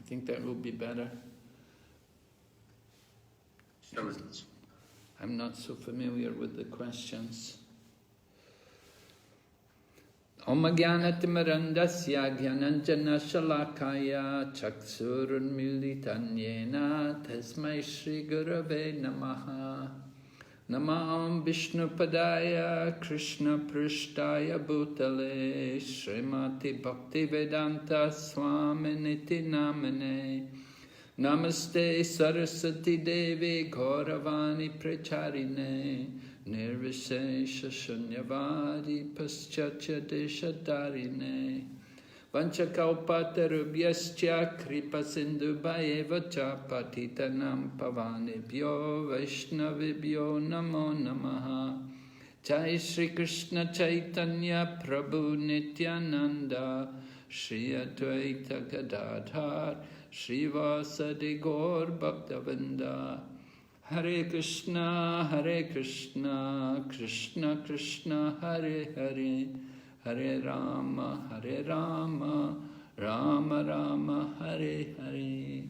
think that will be better. I'm not so familiar with the questions. Om Jnanatimirandasya Jnananjana Shalakaya Chaksurunmilitanyena Tasmai Shri Gurave Namaha Namam Vishnu Padaya Krishna Prishtaya Bhutale Srimati Bhakti Vedanta Swaminiti Namane Namaste Saraswati Devi Gauravani Pracharine Nirvishesha Shunyavadi Paschatya Deshadarine Vanchakalpatarubhyascha Kripa Sindhubhayeva cha Patitanam Pavanebhyo Vaishnavibhyo Namo Namaha Jai Shri Krishna Chaitanya Prabhu Nityananda Shri Advaita Gadadhar Shri Vasadi Gaur Bhaktavinda Hare Krishna, Krishna Krishna, Hare Hare, Hare Rama, Rama Rama, Hare Hare.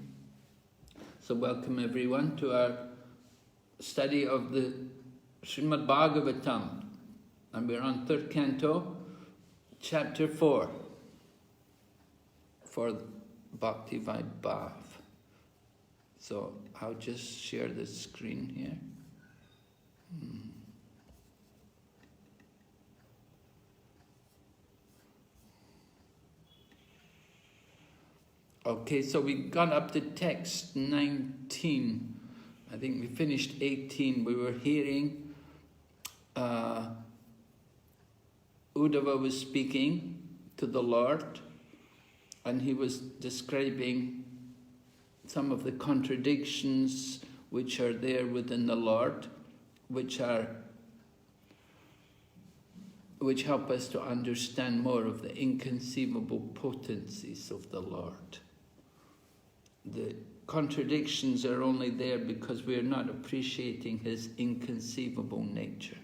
So welcome everyone to our study of the Srimad Bhagavatam. And we're on 3rd Canto, Chapter 4, for Bhakti Vaibhava. So I'll just share the screen here. Okay, so we got up to text 19. I think we finished 18. We were hearing Uddhava was speaking to the Lord, and he was describing some of the contradictions which are there within the Lord, which help us to understand more of the inconceivable potencies of the Lord. The contradictions are only there because we are not appreciating his inconceivable nature.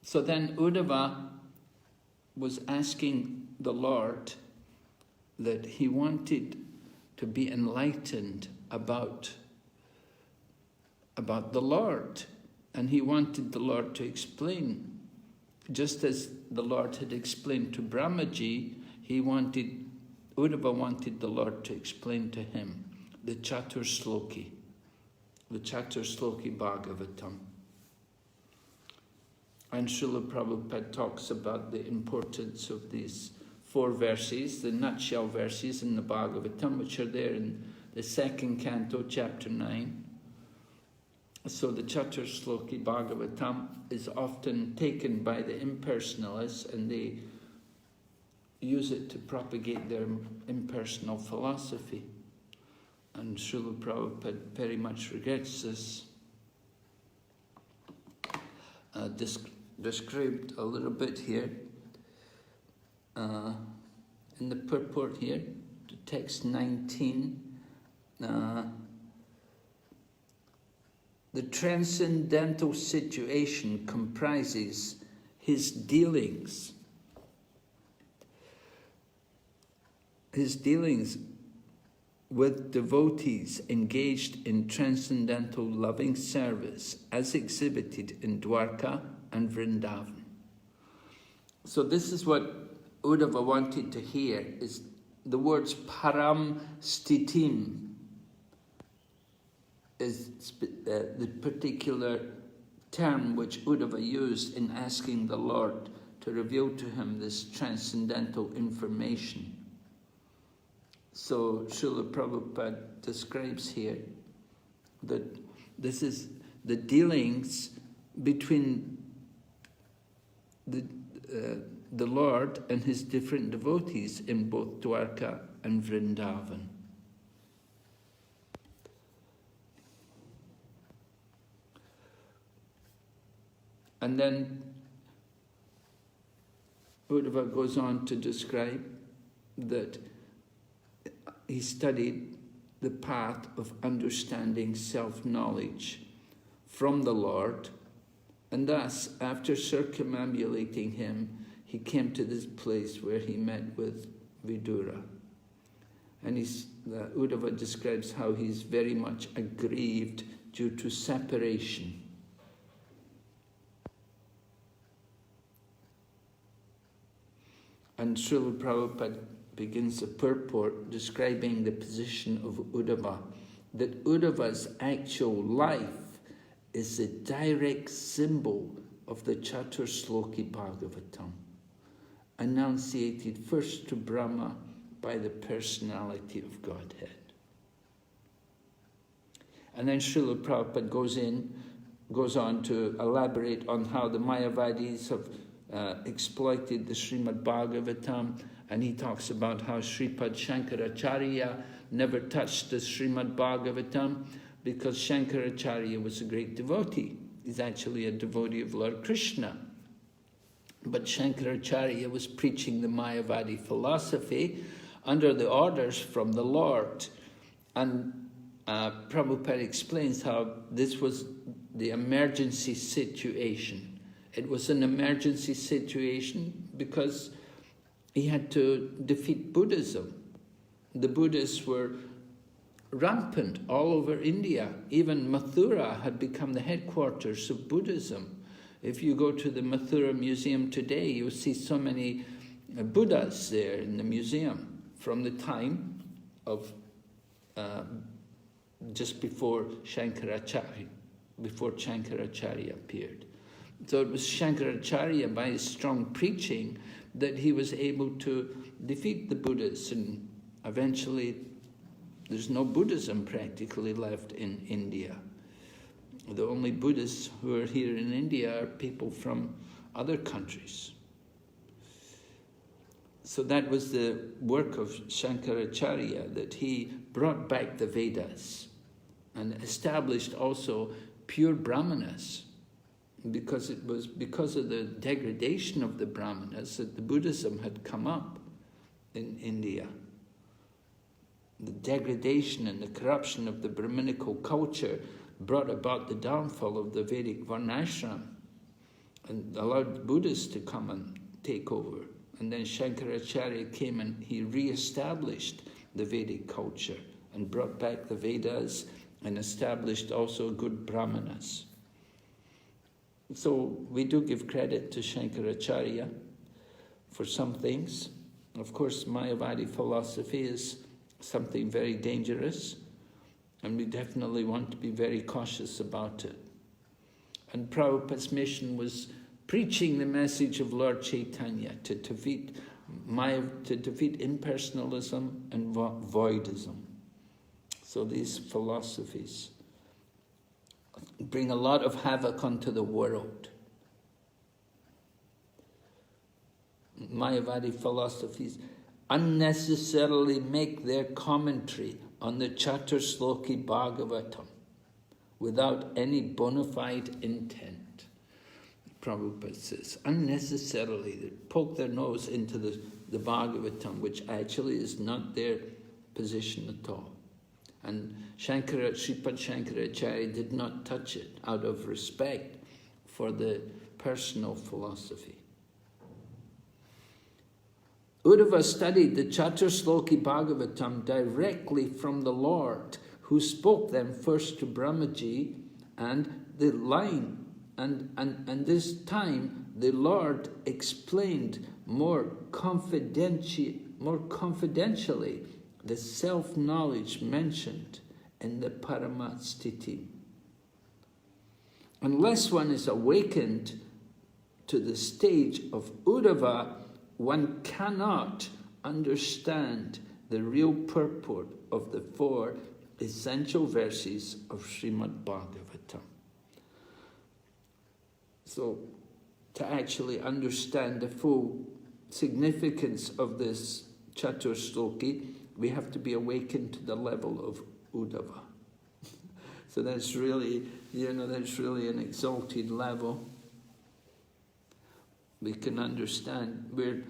So then Uddhava was asking the Lord that he wanted to be enlightened about the Lord. And he wanted the Lord to explain. Just as the Lord had explained to Brahmaji, Uddhava wanted the Lord to explain to him the Chatursloki Bhagavatam. And Srila Prabhupada talks about the importance of these 4 verses, the nutshell verses in the Bhagavatam, which are there in the 2nd Canto, Chapter 9. So the Chatursloki Bhagavatam is often taken by the impersonalists, and they use it to propagate their impersonal philosophy. And Srila Prabhupada very much regrets this. Described a little bit here. In the purport here, to text 19, the transcendental situation comprises his dealings with devotees engaged in transcendental loving service as exhibited in Dwarka and Vrindavan. So this is what Uddhava wanted to hear, is the words param stitim is the particular term which Uddhava used in asking the Lord to reveal to him this transcendental information. So Srila Prabhupada describes here that this is the dealings between the Lord and his different devotees in both Dwarka and Vrindavan. And then Uddhava goes on to describe that he studied the path of understanding self-knowledge from the Lord, and thus, after circumambulating him, he came to this place where he met with Vidura. And Uddhava describes how he's very much aggrieved due to separation. And Srila Prabhupada begins the purport describing the position of Uddhava, that Uddhava's actual life is the direct symbol of the Chaturshloki Bhagavatam, enunciated first to Brahma by the personality of Godhead. And then Srila Prabhupada goes on to elaborate on how the Mayavadis have exploited the Srimad Bhagavatam, and he talks about how Sripad Shankaracharya never touched the Srimad Bhagavatam because Shankaracharya was a great devotee. He's actually a devotee of Lord Krishna. But Shankaracharya was preaching the Mayavadi philosophy under the orders from the Lord. And Prabhupada explains how this was the emergency situation. It was an emergency situation because he had to defeat Buddhism. The Buddhists were rampant all over India. Even Mathura had become the headquarters of Buddhism. If you go to the Mathura Museum today, you'll see so many Buddhas there in the museum from the time of just before Shankaracharya appeared. So it was Shankaracharya, by his strong preaching, that he was able to defeat the Buddhists, and eventually there's no Buddhism practically left in India. The only Buddhists who are here in India are people from other countries. So that was the work of Shankaracharya, that he brought back the Vedas and established also pure Brahmanas, because it was because of the degradation of the Brahmanas that the Buddhism had come up in India. The degradation and the corruption of the Brahminical culture brought about the downfall of the Vedic Varnashram and allowed Buddhists to come and take over. And then Shankaracharya came and he re-established the Vedic culture and brought back the Vedas and established also good Brahmanas. So we do give credit to Shankaracharya for some things. Of course, Mayavadi philosophy is something very dangerous, and we definitely want to be very cautious about it. And Prabhupada's mission was preaching the message of Lord Chaitanya to defeat impersonalism and voidism. So these philosophies bring a lot of havoc onto the world. Mayavadi philosophies unnecessarily make their commentary on the Chaturshloki Bhagavatam without any bona fide intent. Prabhupada says, unnecessarily, they poke their nose into the Bhagavatam, which actually is not their position at all. And Sripad Shankaracharya did not touch it out of respect for the personal philosophy. Uddhava studied the Chaturshloki Bhagavatam directly from the Lord, who spoke them first to Brahmaji, and the line, and this time the Lord explained more confidentially the self-knowledge mentioned in the Paramatstiti. Unless one is awakened to the stage of Uddhava, one cannot understand the real purport of the 4 essential verses of Srimad Bhagavatam. So, to actually understand the full significance of this Chaturshloki, we have to be awakened to the level of Uddhava. So that's really, that's really an exalted level. We can understand. We're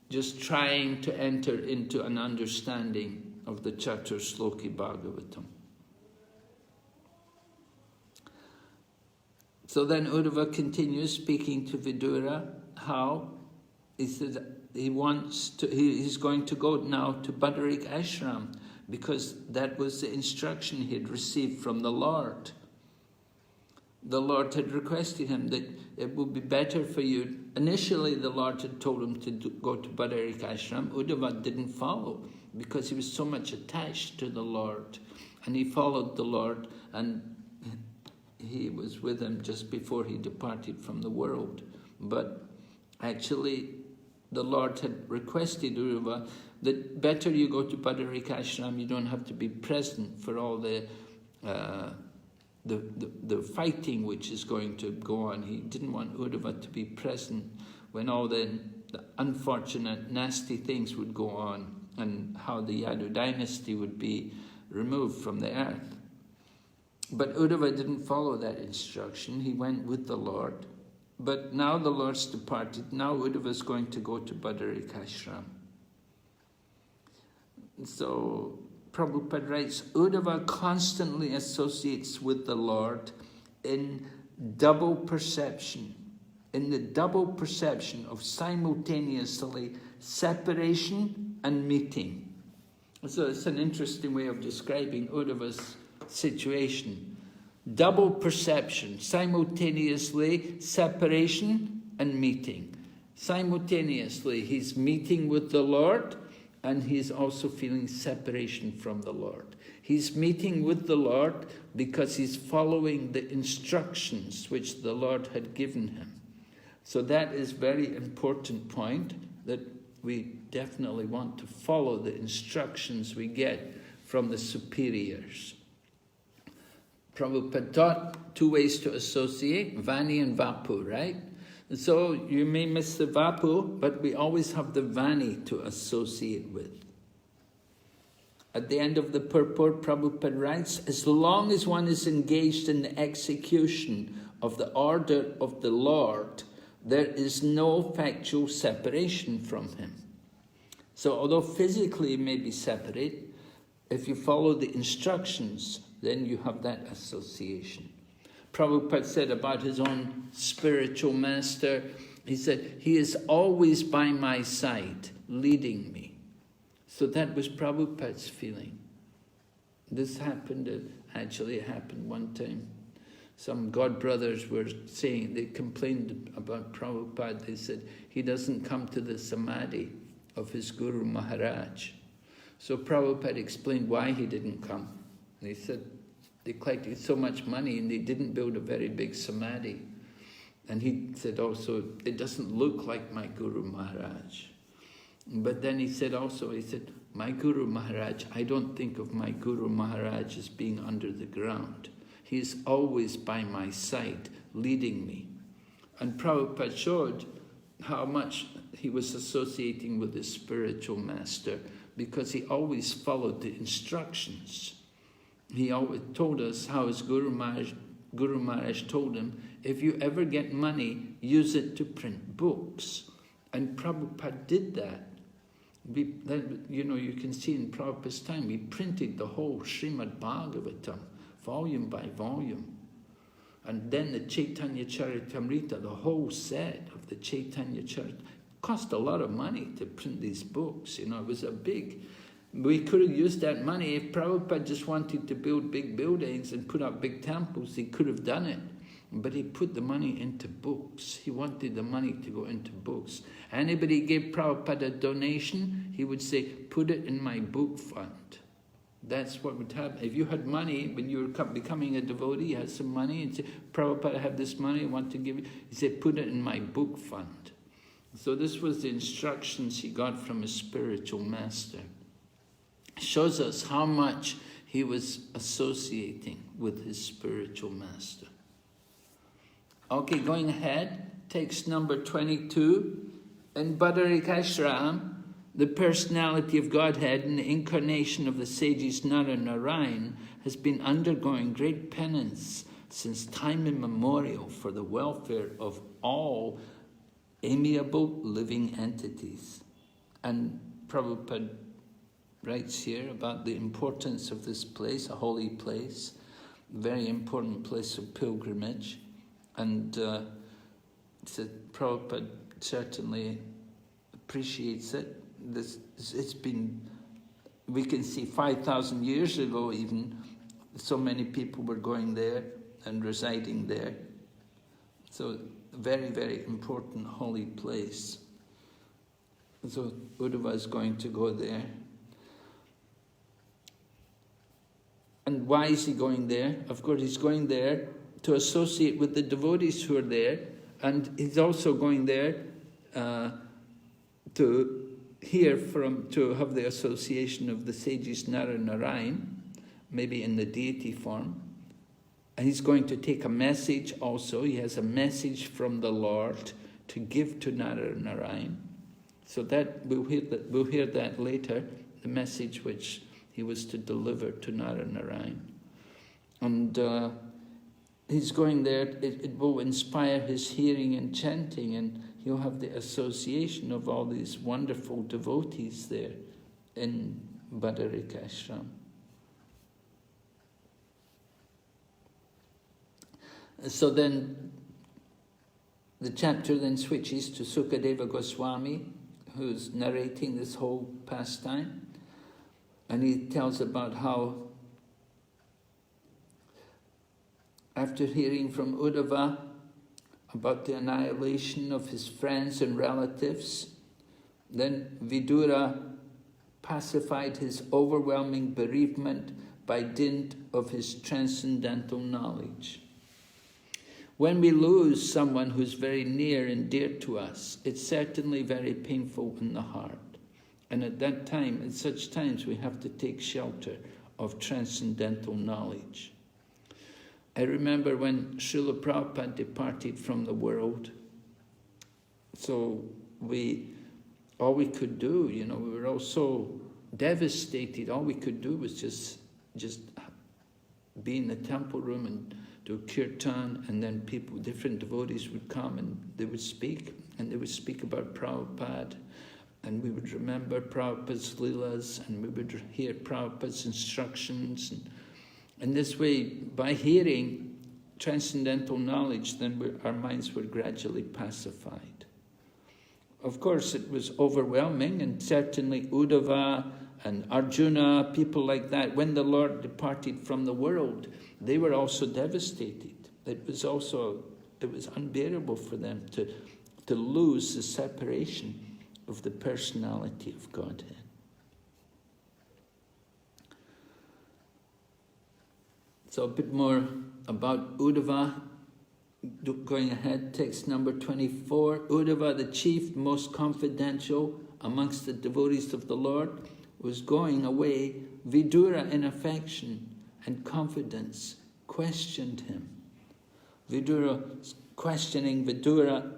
just trying to enter into an understanding of the Chaturshloki Bhagavatam. So then Uddhava continues speaking to Vidura how he says he's going to go now to Badarik Ashram because that was the instruction he had received from the Lord. The Lord had requested him that it would be better for you. Initially, the Lord had told him to go to Badarikashram. Uddhava didn't follow because he was so much attached to the Lord. And he followed the Lord, and he was with him just before he departed from the world. But actually, the Lord had requested Uddhava that better you go to Badarikashram. You don't have to be present for all the fighting which is going to go on. He didn't want Uddhava to be present when all the unfortunate, nasty things would go on, and how the Yadu dynasty would be removed from the earth. But Uddhava didn't follow that instruction. He went with the Lord. But now the Lord's departed. Now Uddhava is going to go to Badarikashram. So Prabhupada writes, Uddhava constantly associates with the Lord in double perception, in the double perception of simultaneously separation and meeting. So it's an interesting way of describing Uddhava's situation. Double perception, simultaneously separation and meeting. Simultaneously, he's meeting with the Lord, and he's also feeling separation from the Lord. He's meeting with the Lord because he's following the instructions which the Lord had given him. So that is a very important point, that we definitely want to follow the instructions we get from the superiors. Prabhupada taught 2 ways to associate, Vani and Vapu, right? And so you may miss the Vapu, but we always have the Vani to associate with. At the end of the purport, Prabhupada writes, as long as one is engaged in the execution of the order of the Lord, there is no factual separation from him. So although physically you may be separate, if you follow the instructions, then you have that association. Prabhupada said about his own spiritual master, he said, he is always by my side, leading me. So that was Prabhupada's feeling. This happened, it happened one time. Some God brothers were saying, they complained about Prabhupada. They said, he doesn't come to the samadhi of his Guru Maharaj. So Prabhupada explained why he didn't come. And he said, they collected so much money and they didn't build a very big samadhi. And he said also, it doesn't look like my Guru Maharaj. But then he said also, my Guru Maharaj, I don't think of my Guru Maharaj as being under the ground. He is always by my side, leading me. And Prabhupada showed how much he was associating with his spiritual master, because he always followed the instructions. He always told us how his Guru Maharaj told him, if you ever get money, use it to print books. And Prabhupada did that. You can see in Prabhupada's time, he printed the whole Srimad Bhagavatam, volume by volume. And then the Chaitanya Charitamrita, the whole set of the Chaitanya Charitamrita, cost a lot of money to print these books. It was a big... We could have used that money. If Prabhupada just wanted to build big buildings and put up big temples, he could have done it. But he put the money into books. He wanted the money to go into books. Anybody gave Prabhupada a donation, he would say, put it in my book fund. That's what would happen. If you had money, when you were becoming a devotee, you had some money, and say, Prabhupada, I have this money, I want to give it. He said, put it in my book fund. So this was the instructions he got from his spiritual master. Shows us how much he was associating with his spiritual master. Okay, going ahead, text number 22. In Badarikashram, the personality of Godhead and the incarnation of the sages Nara and Narayan has been undergoing great penance since time immemorial for the welfare of all amiable living entities. And Prabhupada writes here about the importance of this place, a holy place, a very important place of pilgrimage. And Prabhupada certainly appreciates it. It's been we can see 5,000 years ago even, so many people were going there and residing there. So very, very important holy place. So Uddhava is going to go there. And why is he going there? Of course, he's going there to associate with the devotees who are there, and he's also going there to have the association of the sages Narayan, maybe in the deity form. And he's going to take a message also. He has a message from the Lord to give to Narayan. So that we'll hear that later, the message which he was to deliver to Narayan. And he's going there, it will inspire his hearing and chanting, and he'll have the association of all these wonderful devotees there in Badarika Ashram. So then, the chapter then switches to Sukadeva Goswami, who's narrating this whole pastime, and he tells about how, after hearing from Uddhava about the annihilation of his friends and relatives, then Vidura pacified his overwhelming bereavement by dint of his transcendental knowledge. When we lose someone who's very near and dear to us, it's certainly very painful in the heart. And at that time, at such times, we have to take shelter of transcendental knowledge. I remember when Srila Prabhupada departed from the world, so all we could do, we were all so devastated, all we could do was just be in the temple room and do kirtan, and then different devotees would come and they would speak about Prabhupada, and we would remember Prabhupada's leelas, and we would hear Prabhupada's instructions, and this way, by hearing transcendental knowledge, then our minds were gradually pacified. Of course, it was overwhelming, and certainly Uddhava and Arjuna, people like that, when the Lord departed from the world, they were also devastated. It was unbearable for them to lose the separation of the personality of Godhead. So a bit more about Uddhava. Going ahead, text number 24. Uddhava, the chief, most confidential amongst the devotees of the Lord, was going away. Vidura, in affection and confidence, questioned him. Vidura's questioning Uddhava.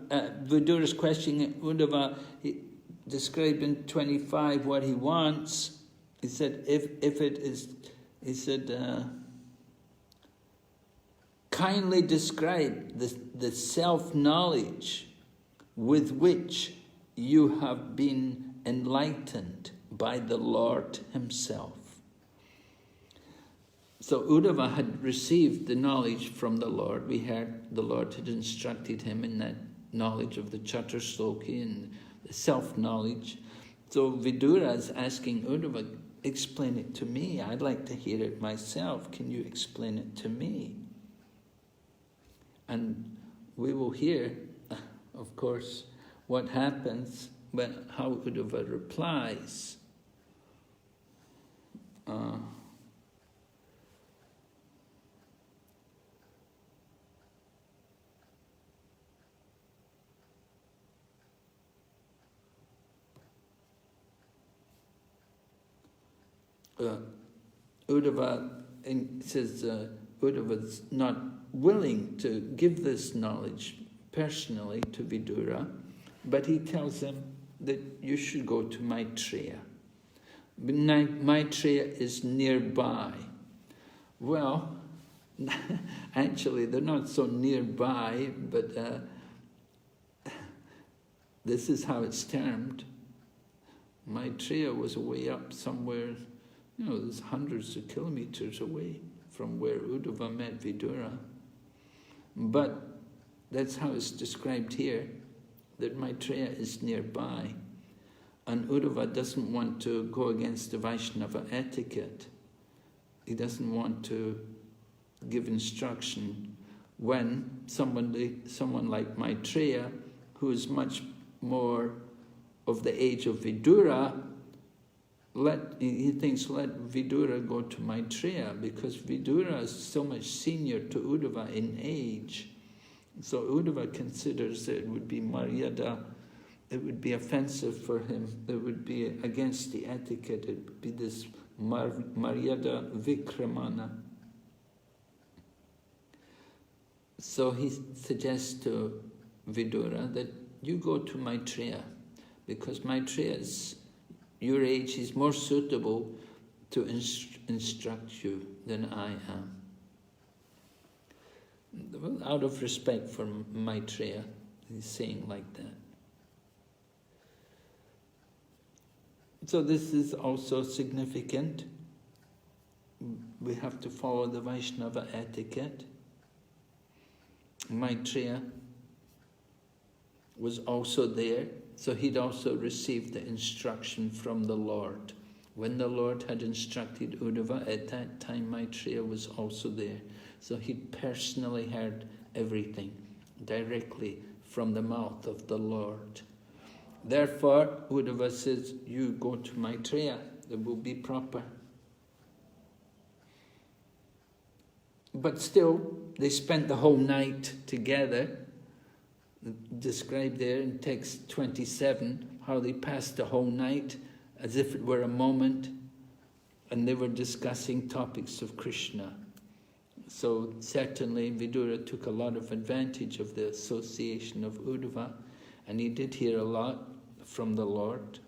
He described in 25 what he wants. He said, kindly describe the self-knowledge with which you have been enlightened by the Lord himself. So Uddhava had received the knowledge from the Lord. We heard the Lord had instructed him in that knowledge of the Chaturshloki and the self-knowledge. So Vidura is asking Uddhava, explain it to me. I'd like to hear it myself. Can you explain it to me? And we will hear, of course, what happens, how Uddhava replies. Uddhava says Uddhava's not willing to give this knowledge personally to Vidura, but he tells him that you should go to Maitreya. Maitreya is nearby. Well, actually they're not so nearby, but this is how it's termed. Maitreya was way up somewhere, there's hundreds of kilometers away from where Uddhava met Vidura. But that's how it's described here, that Maitreya is nearby. And Uddhava doesn't want to go against the Vaishnava etiquette. He doesn't want to give instruction when someone like Maitreya, who is much more of the age of Vidura, he thinks, let Vidura go to Maitreya, because Vidura is so much senior to Uddhava in age. So Uddhava considers that it would be Maryada, it would be offensive for him, it would be against the etiquette, it would be this Maryada Vikramana. So he suggests to Vidura that you go to Maitreya, because Maitreya is your age, he's more suitable to instruct you than I am. Well, out of respect for Maitreya, he's saying like that. So this is also significant. We have to follow the Vaishnava etiquette. Maitreya was also there, so he'd also received the instruction from the Lord. When the Lord had instructed Uddhava, at that time Maitreya was also there. So he'd personally heard everything directly from the mouth of the Lord. Therefore, Uddhava says, you go to Maitreya, it will be proper. But still, they spent the whole night together, described there in text 27, how they passed the whole night as if it were a moment, and they were discussing topics of Krishna. So certainly Vidura took a lot of advantage of the association of Uddhava, and he did hear a lot from the Lord.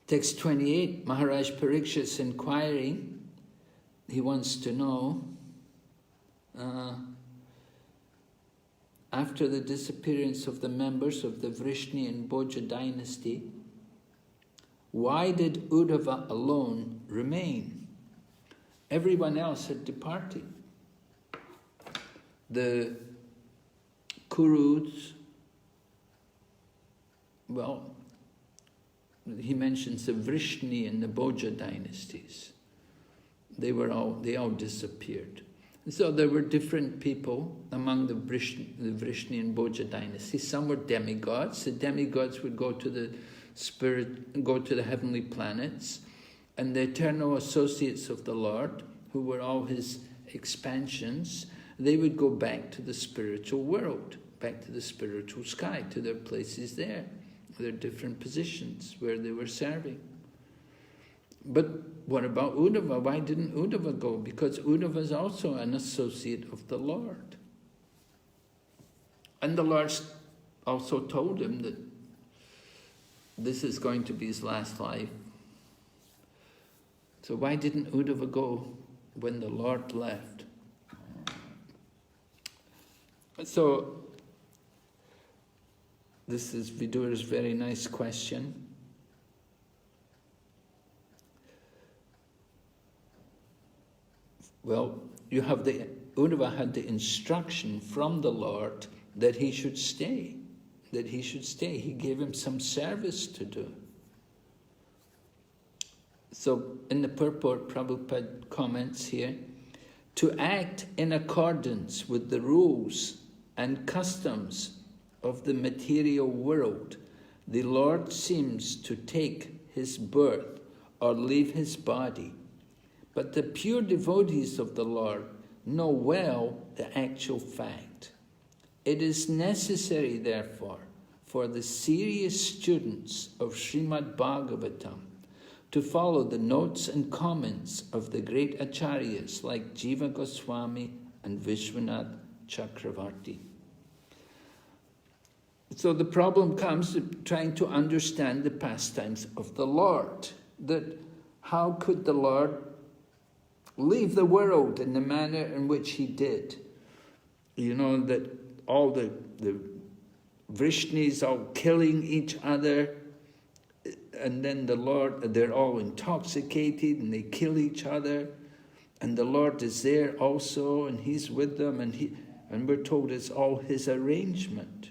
Text 28, Maharaj Parikshit's inquiring. He wants to know, after the disappearance of the members of the Vrishni and Bhoja dynasty, why did Uddhava alone remain? Everyone else had departed. The Kurus, well, he mentions the Vrishni and the Bhoja dynasties. They all disappeared. So there were different people among the Vrishni and Bhoja dynasties. Some were demigods. The demigods would go to the heavenly planets, and the eternal associates of the Lord, who were all his expansions, they would go back to the spiritual world, back to the spiritual sky, to their places there, their different positions where they were serving. But what about Uddhava? Why didn't Uddhava go? Because Uddhava is also an associate of the Lord. And the Lord also told him that this is going to be his last life. So why didn't Uddhava go when the Lord left? So this is Vidura's very nice question. Well, Uddhava had the instruction from the Lord that he should stay, He gave him some service to do. So in the purport, Prabhupada comments here, to act in accordance with the rules and customs of the material world, the Lord seems to take his birth or leave his body. But the pure devotees of the Lord know well the actual fact. It is necessary, therefore, for the serious students of Srimad Bhagavatam to follow the notes and comments of the great acharyas like Jiva Goswami and Vishwanath Chakravarti. So the problem comes to trying to understand the pastimes of the Lord. That how could the Lord leave the world in the manner in which he did? You know, that all the Vrishnis all killing each other, and then the Lord, they're all intoxicated and they kill each other, and the Lord is there also and he's with them, and we're told it's all his arrangement.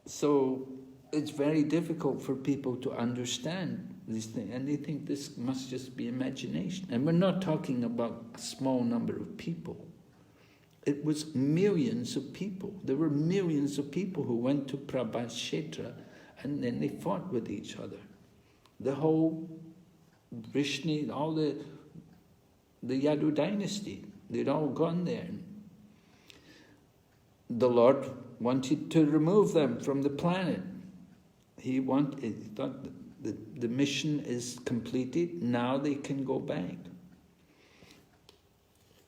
So it's very difficult for people to understand these things, and they think this must just be imagination. And we're not talking about a small number of people. It was millions of people. There were millions of people who went to Prabhas Kshetra, and then they fought with each other. The whole Vrishni, all the Yadu dynasty, they'd all gone there. The Lord wanted to remove them from the planet. He thought the mission is completed, now they can go back.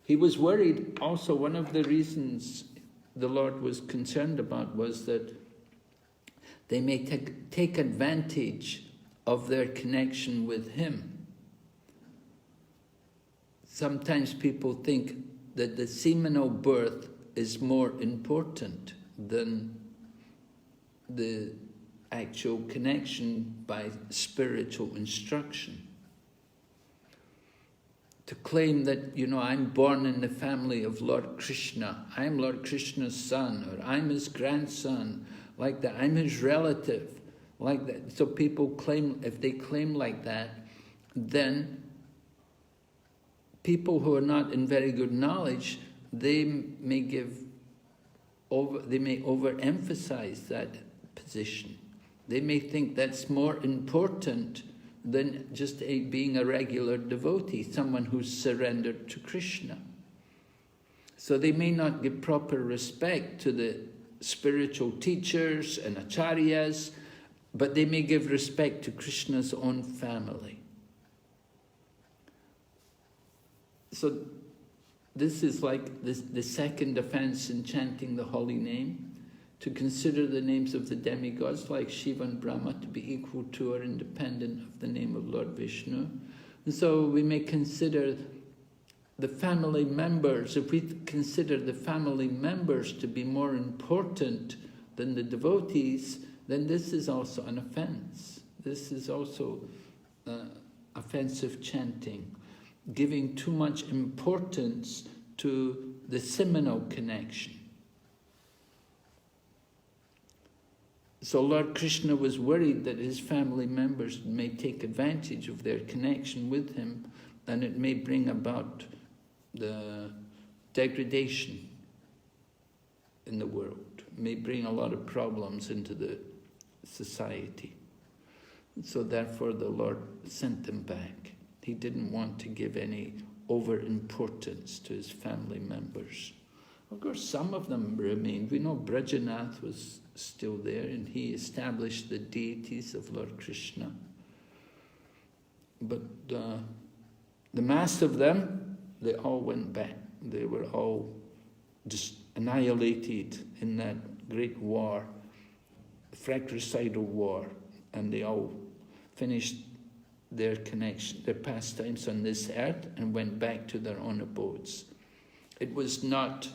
He was worried also. One of the reasons the Lord was concerned about was that they may take advantage of their connection with Him. Sometimes people think that the seminal birth is more important than the actual connection by spiritual instruction. To claim that, I'm born in the family of Lord Krishna, I'm Lord Krishna's son, or I'm his grandson, like that, I'm his relative, like that. So people claim, if they claim like that, then people who are not in very good knowledge, they may overemphasize that position. They may think that's more important than just being a regular devotee, someone who's surrendered to Krishna. So they may not give proper respect to the spiritual teachers and acharyas, but they may give respect to Krishna's own family. So this is like the second offense in chanting the holy name, to consider the names of the demigods like Shiva and Brahma to be equal to or independent of the name of Lord Vishnu. And so we may consider the family members, if we consider the family members to be more important than the devotees, then this is also an offense. This is also offensive chanting, giving too much importance to the seminal connection. So Lord Krishna was worried that his family members may take advantage of their connection with him, and it may bring about the degradation in the world, may bring a lot of problems into the society. So therefore the Lord sent them back. He didn't want to give any over-importance to his family members. Of course, some of them remained. We know Brajanath was still there, and he established the deities of Lord Krishna. But the mass of them, they all went back. They were all just annihilated in that great war, fratricidal war, and they all finished their connection, their pastimes on this earth, and went back to their own abodes. It was not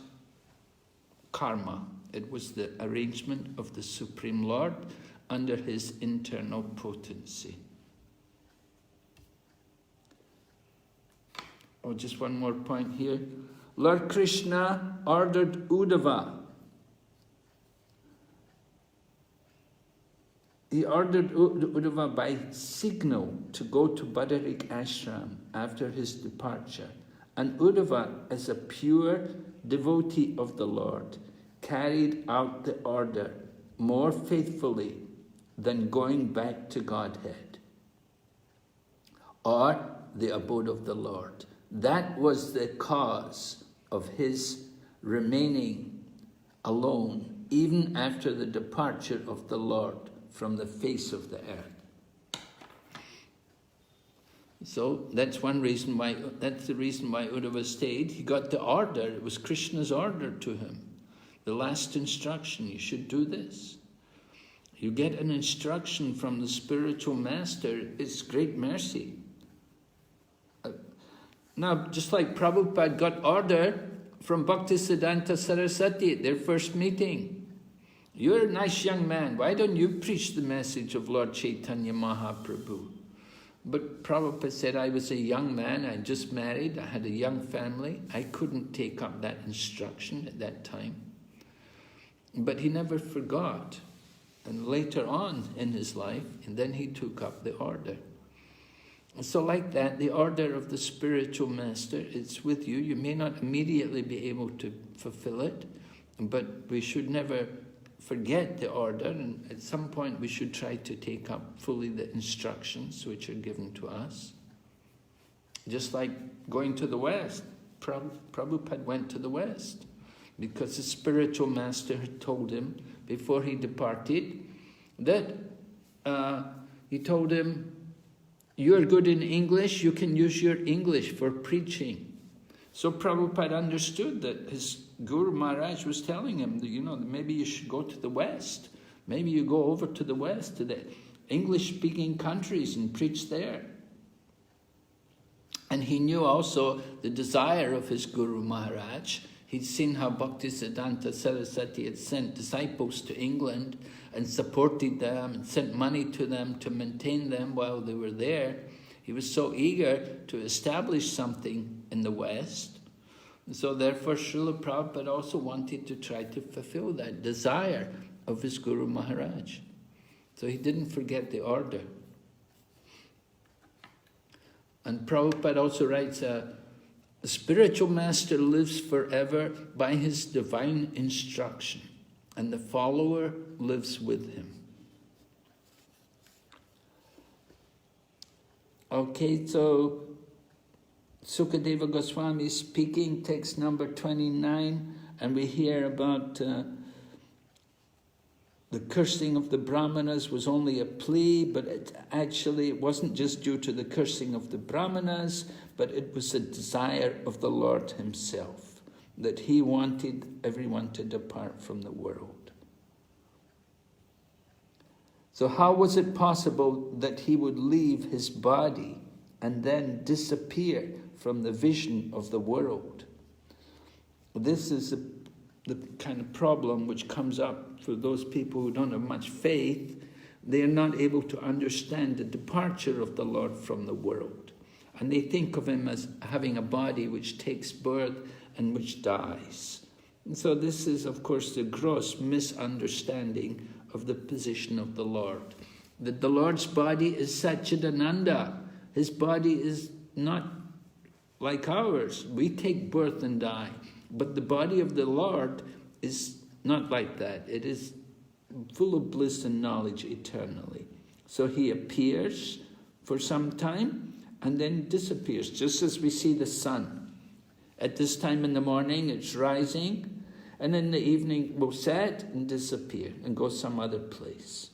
karma. It was the arrangement of the Supreme Lord under his internal potency. Oh, just one more point here. Lord Krishna ordered Uddhava. He ordered Uddhava by signal to go to Badarik Ashram after his departure. And Uddhava, as a pure devotee of the Lord, carried out the order more faithfully than going back to Godhead or the abode of the Lord. That was the cause of his remaining alone, even after the departure of the Lord from the face of the earth. So that's one reason why, that's the reason why Uddhava stayed. He got the order. It was Krishna's order to him. The last instruction, you should do this. You get an instruction from the spiritual master, it's great mercy. Now, just like Prabhupada got order from Bhaktisiddhanta Saraswati at their first meeting. You're a nice young man, why don't you preach the message of Lord Chaitanya Mahaprabhu? But Prabhupada said, I was a young man, I just married, I had a young family, I couldn't take up that instruction at that time. But he never forgot And later on in his life, and then he took up the order. And so like that, the order of the spiritual master, it's with you. You may not immediately be able to fulfill it, but we should never forget the order, and at some point we should try to take up fully the instructions which are given to us. Just like going to the West. Prabhupada went to the West because the spiritual master had told him before he departed that he told him, you're good in English, you can use your English for preaching. So Prabhupada understood that his Guru Maharaj was telling him that, maybe you should go to the West. Maybe you go over to the West, to the English-speaking countries and preach there. And he knew also the desire of his Guru Maharaj. He'd seen how Bhaktisiddhanta Saraswati had sent disciples to England and supported them and sent money to them to maintain them while they were there. He was so eager to establish something in the West. And so therefore Srila Prabhupada also wanted to try to fulfill that desire of his Guru Maharaj. So he didn't forget the order. And Prabhupada also writes, a spiritual master lives forever by his divine instruction, and the follower lives with him. Okay, so Sukadeva Goswami speaking, text number 29, and we hear about the cursing of the Brahmanas was only a plea, but it wasn't just due to the cursing of the Brahmanas, but it was a desire of the Lord himself, that he wanted everyone to depart from the world. So how was it possible that he would leave his body and then disappear from the vision of the world? This is the kind of problem which comes up for those people who don't have much faith. They are not able to understand the departure of the Lord from the world. And they think of him as having a body which takes birth and which dies. And so this is, of course, the gross misunderstanding of the position of the Lord. That the Lord's body is Satchidananda. His body is not like ours. We take birth and die. But the body of the Lord is not like that. It is full of bliss and knowledge eternally. So he appears for some time and then disappears, just as we see the sun. At this time in the morning, it's rising, and in the evening will set and disappear and go some other place.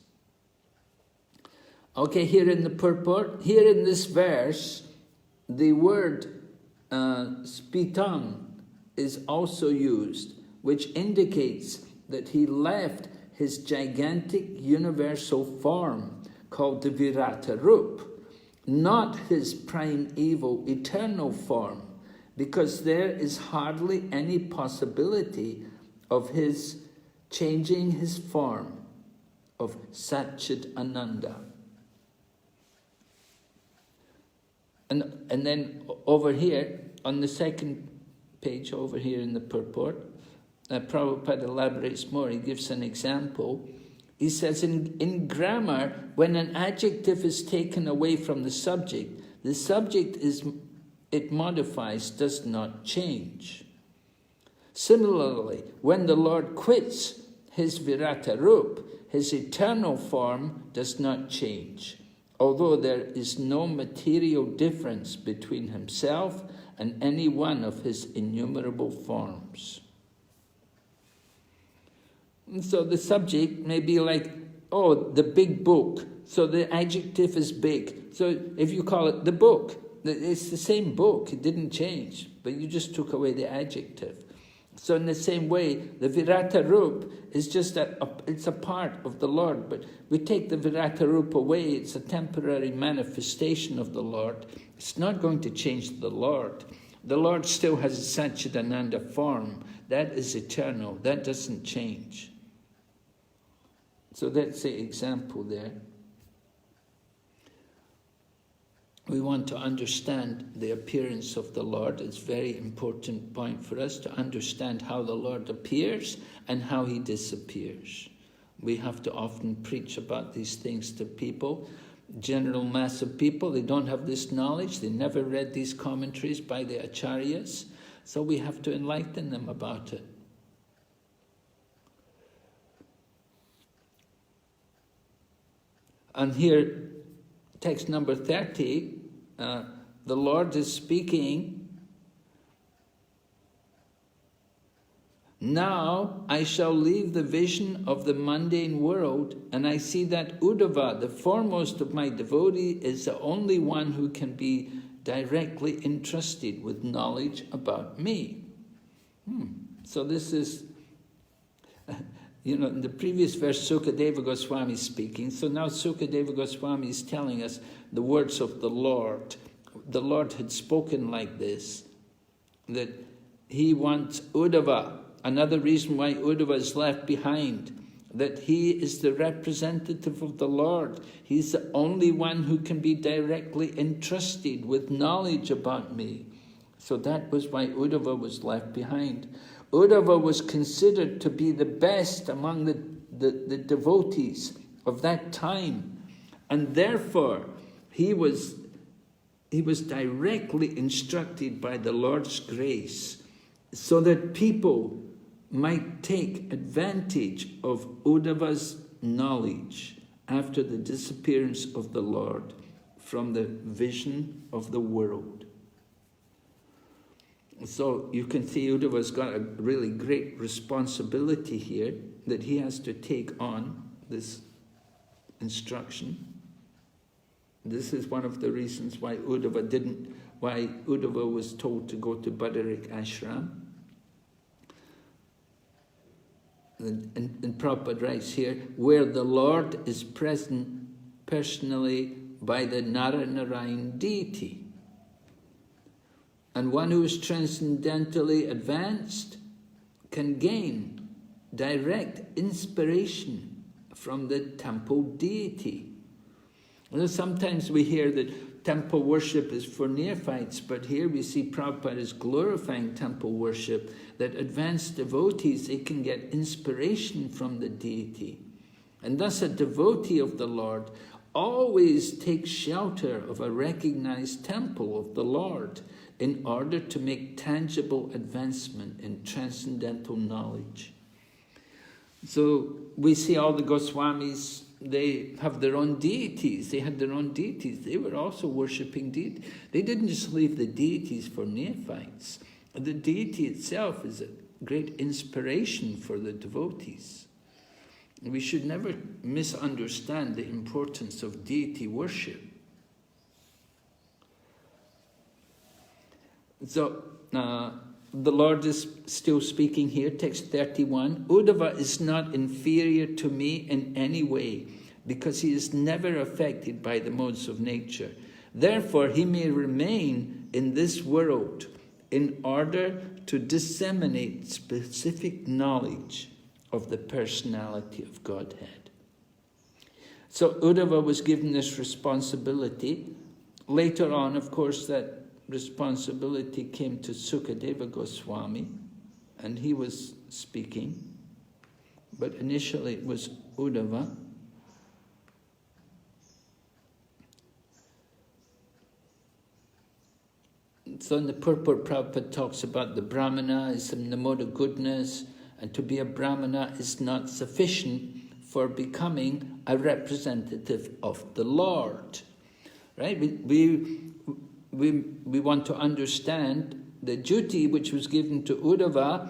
Okay, here in the purport, here in this verse, the word spitam is also used, which indicates that he left his gigantic universal form called the Virata Rup, not his primeval eternal form, because there is hardly any possibility of his changing his form of Satchid Ananda. And then over here, on the second page over here in the purport, Prabhupada elaborates more. He gives an example. He says, in grammar, when an adjective is taken away from the subject it modifies, does not change. Similarly, when the Lord quits his Virata Rup, his eternal form does not change, although there is no material difference between himself and any one of his innumerable forms. And so the subject may be like, oh, the big book. So the adjective is big. So if you call it the book, it's the same book. It didn't change, but you just took away the adjective. So in the same way, the Virata Rup is just it's a part of the Lord, but we take the Virata Rup away, it's a temporary manifestation of the Lord. It's not going to change the Lord. The Lord still has a Satchidananda form. That is eternal. That doesn't change. So that's the example there. We want to understand the appearance of the Lord. It's a very important point for us to understand how the Lord appears and how he disappears. We have to often preach about these things to people. General mass of people, they don't have this knowledge. They never read these commentaries by the acharyas. So we have to enlighten them about it. And here, text number 30, the Lord is speaking. Now I shall leave the vision of the mundane world, and I see that Uddhava, the foremost of my devotees, is the only one who can be directly entrusted with knowledge about me. So this is, in the previous verse, Sukadeva Goswami is speaking. So now Sukadeva Goswami is telling us the words of the Lord. The Lord had spoken like this, that he wants Uddhava. Another reason why Uddhava is left behind, that he is the representative of the Lord. He's the only one who can be directly entrusted with knowledge about me. So that was why Uddhava was left behind. Uddhava was considered to be the best among the devotees of that time. And therefore, he was directly instructed by the Lord's grace so that people might take advantage of Uddhava's knowledge after the disappearance of the Lord from the vision of the world. So you can see Uddhava's got a really great responsibility here, that he has to take on this instruction. This is one of the reasons why Uddhava was told to go to Badarik Ashram. And Prabhupada writes here, where the Lord is present personally by the Narayan deity. And one who is transcendentally advanced can gain direct inspiration from the temple deity. Sometimes we hear that temple worship is for neophytes, but here we see Prabhupada is glorifying temple worship, that advanced devotees, they can get inspiration from the deity. And thus a devotee of the Lord always takes shelter of a recognized temple of the Lord in order to make tangible advancement in transcendental knowledge. So we see all the Goswamis, they have their own deities. They had their own deities. They were also worshipping deities. They didn't just leave the deities for neophytes. The deity itself is a great inspiration for the devotees. We should never misunderstand the importance of deity worship. So, the Lord is still speaking here, text 31. Uddhava is not inferior to me in any way, because he is never affected by the modes of nature. Therefore, he may remain in this world in order to disseminate specific knowledge of the personality of Godhead. So Uddhava was given this responsibility. Later on, of course, that responsibility came to Sukadeva Goswami, and he was speaking, but initially it was Uddhava. So in the purport, Prabhupada talks about the Brahmana is in the mode of goodness, and to be a Brahmana is not sufficient for becoming a representative of the Lord. Right? We want to understand the duty which was given to Uddhava.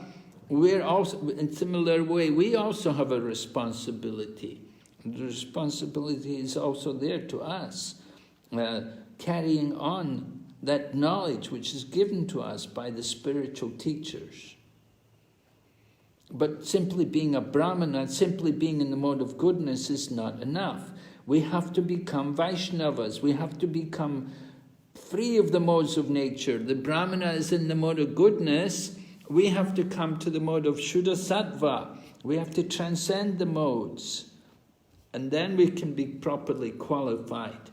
We're also, in similar way, we also have a responsibility. The responsibility is also there to us, carrying on that knowledge which is given to us by the spiritual teachers. But simply being a Brahmana, simply being in the mode of goodness is not enough. We have to become Vaishnavas. We have to become free of the modes of nature. The Brahmana is in the mode of goodness. We have to come to the mode of Shuddha Sattva. We have to transcend the modes. And then we can be properly qualified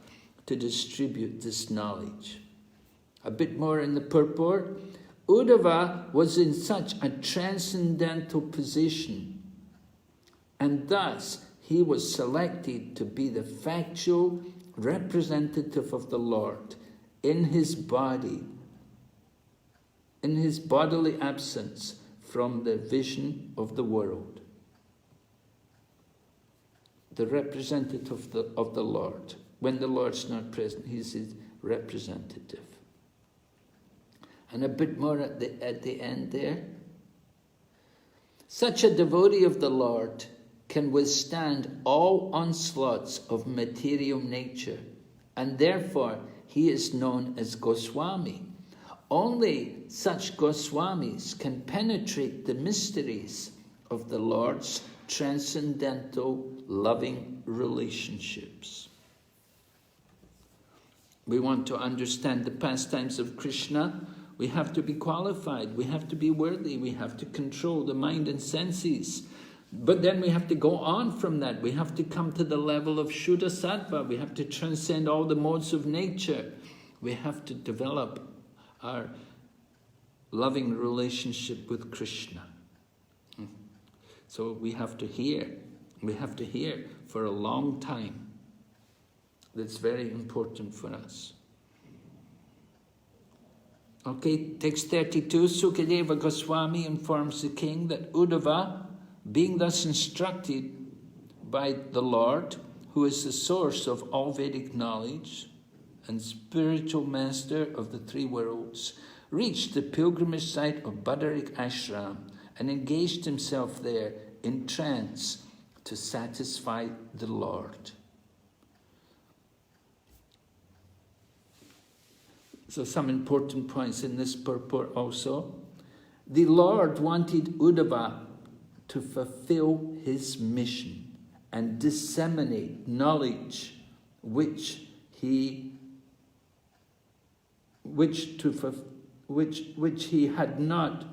to distribute this knowledge. A bit more in the purport. Uddhava was in such a transcendental position, and thus he was selected to be the factual representative of the Lord in his body, in his bodily absence from the vision of the world. The representative of the Lord. When the Lord's not present, he's his representative. And a bit more at the end there. Such a devotee of the Lord can withstand all onslaughts of material nature, and therefore he is known as Goswami. Only such Goswamis can penetrate the mysteries of the Lord's transcendental loving relationships. We want to understand the pastimes of Krishna. We have to be qualified, we have to be worthy, we have to control the mind and senses. But then we have to go on from that. We have to come to the level of Shuddha Sattva. We have to transcend all the modes of nature. We have to develop our loving relationship with Krishna. So we have to hear. We have to hear for a long time. That's very important for us. Okay, text 32. Sukadeva Goswami informs the king that Uddhava, being thus instructed by the Lord, who is the source of all Vedic knowledge and spiritual master of the three worlds, reached the pilgrimage site of Badarik Ashram and engaged himself there in trance to satisfy the Lord. So some important points in this purport also. The Lord wanted Uddhava to fulfill his mission and disseminate knowledge which he had not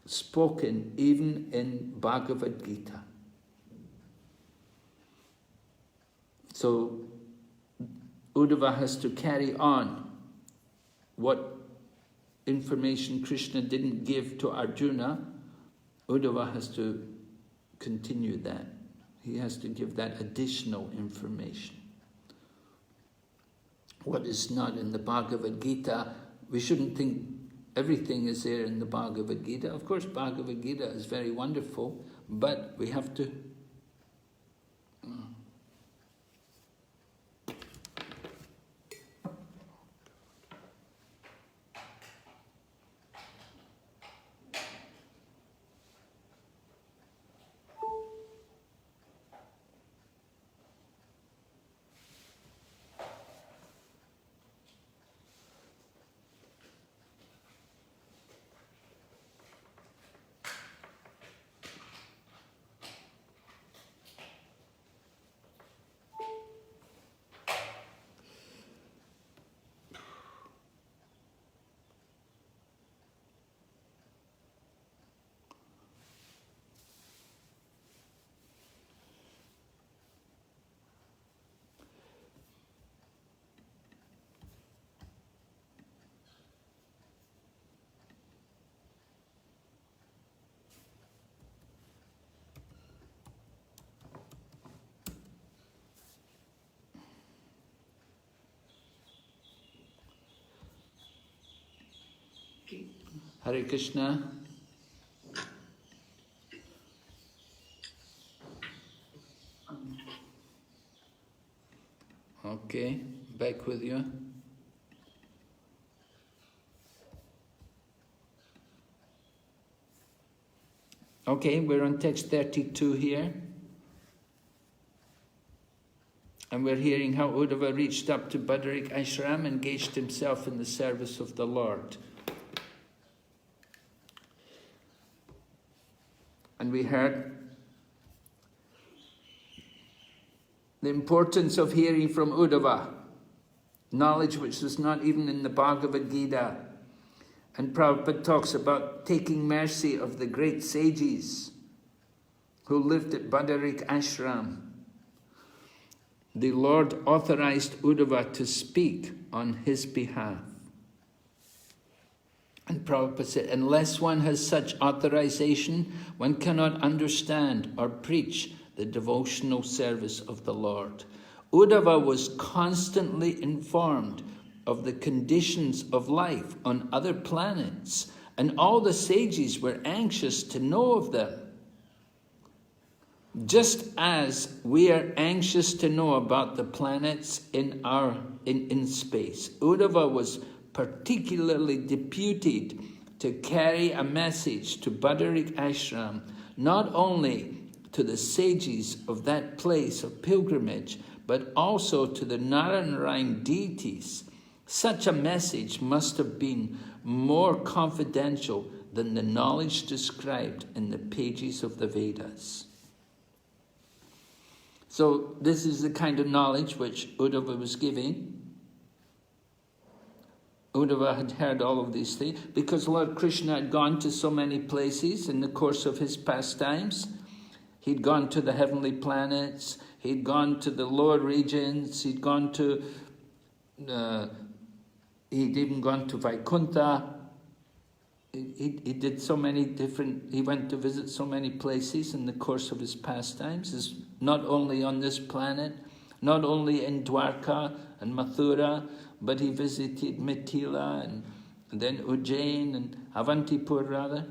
spoken even in Bhagavad Gita. So Uddhava has to carry on what information Krishna didn't give to Arjuna. Uddhava has to continue that. He has to give that additional information. What is not in the Bhagavad Gita, we shouldn't think everything is there in the Bhagavad Gita. Of course, Bhagavad Gita is very wonderful, but we have to Hare Krishna. Okay, back with you. Okay, we're on text 32 here. And we're hearing how Uddhava reached up to Badarik Ashram and engaged himself in the service of the Lord. And we heard the importance of hearing from Uddhava, knowledge which was not even in the Bhagavad Gita. And Prabhupada talks about taking mercy of the great sages who lived at Badarik Ashram. The Lord authorized Uddhava to speak on his behalf. And Prabhupada said, unless one has such authorization, one cannot understand or preach the devotional service of the Lord. Uddhava was constantly informed of the conditions of life on other planets, and all the sages were anxious to know of them. Just as we are anxious to know about the planets in space, Uddhava was particularly deputed to carry a message to Badarik Ashram, not only to the sages of that place of pilgrimage, but also to the Narayan deities. Such a message must have been more confidential than the knowledge described in the pages of the Vedas. So this is the kind of knowledge which Uddhava was giving. Uddhava had heard all of these things because Lord Krishna had gone to so many places in the course of his pastimes. He'd gone to the heavenly planets, he'd gone to the lower regions, he'd even gone to Vaikuntha. He did so many different, he went to visit so many places in the course of his pastimes, not only on this planet, not only in Dwarka and Mathura, but he visited Mithila and then Ujjain and Avantipur rather,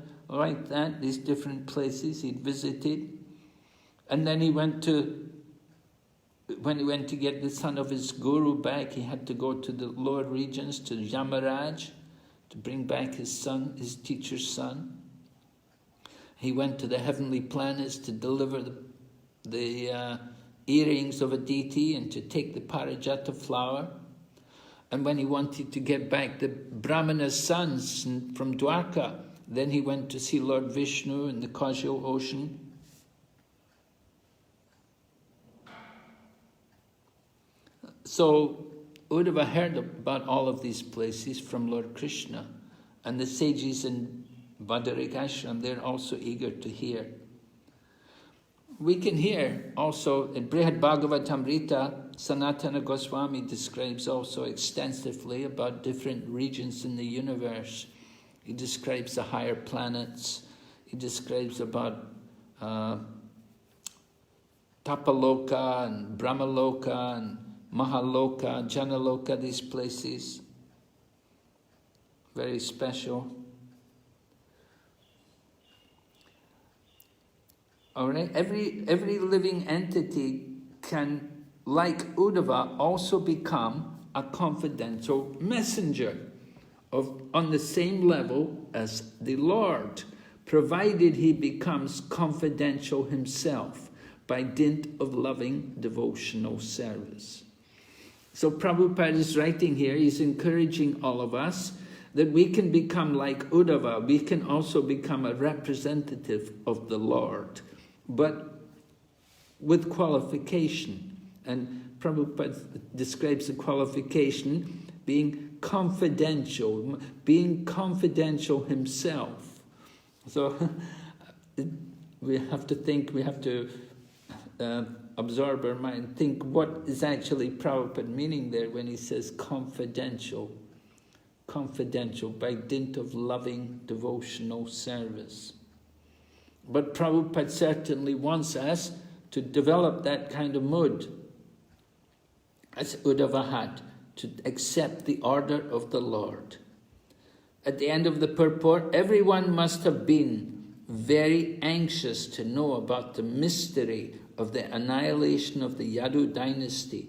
these different places he'd visited. And then when he went to get the son of his guru back, he had to go to the lower regions, to Yamaraj, to bring back his son, his teacher's son. He went to the heavenly planets to deliver the earrings of a deity and to take the Parijata flower. And when he wanted to get back the Brahmana's sons from Dwarka, then he went to see Lord Vishnu in the causal ocean. So Uddhava heard about all of these places from Lord Krishna, and the sages in Badarik Ashram, they're also eager to hear. We can hear also in Brihad Bhagavatamrita, Sanatana Goswami describes also extensively about different regions in the universe. He describes the higher planets. He describes about Tapaloka and Brahmaloka and Mahaloka, Janaloka, these places. Very special. All right, every living entity can, like Uddhava, also become a confidential messenger on the same level as the Lord, provided he becomes confidential himself by dint of loving devotional service. So Prabhupada is writing here, he's encouraging all of us that we can become like Uddhava, we can also become a representative of the Lord, but with qualification. And Prabhupada describes the qualification being confidential himself. So we have to think, we have to absorb our mind, think what is actually Prabhupada meaning there when he says confidential. Confidential, by dint of loving devotional service. But Prabhupada certainly wants us to develop that kind of mood, as Uddhava had, to accept the order of the Lord. At the end of the purport, everyone must have been very anxious to know about the mystery of the annihilation of the Yadu dynasty.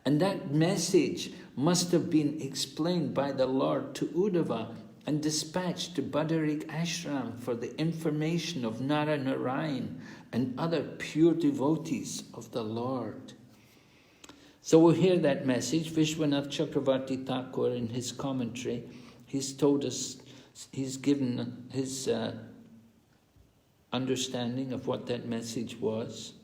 And that message must have been explained by the Lord to Uddhava and dispatched to Badarik Ashram for the information of Narayan and other pure devotees of the Lord. So we'll hear that message. Vishwanath Chakravarti Thakur, in his commentary, he's told us, he's given his understanding of what that message was.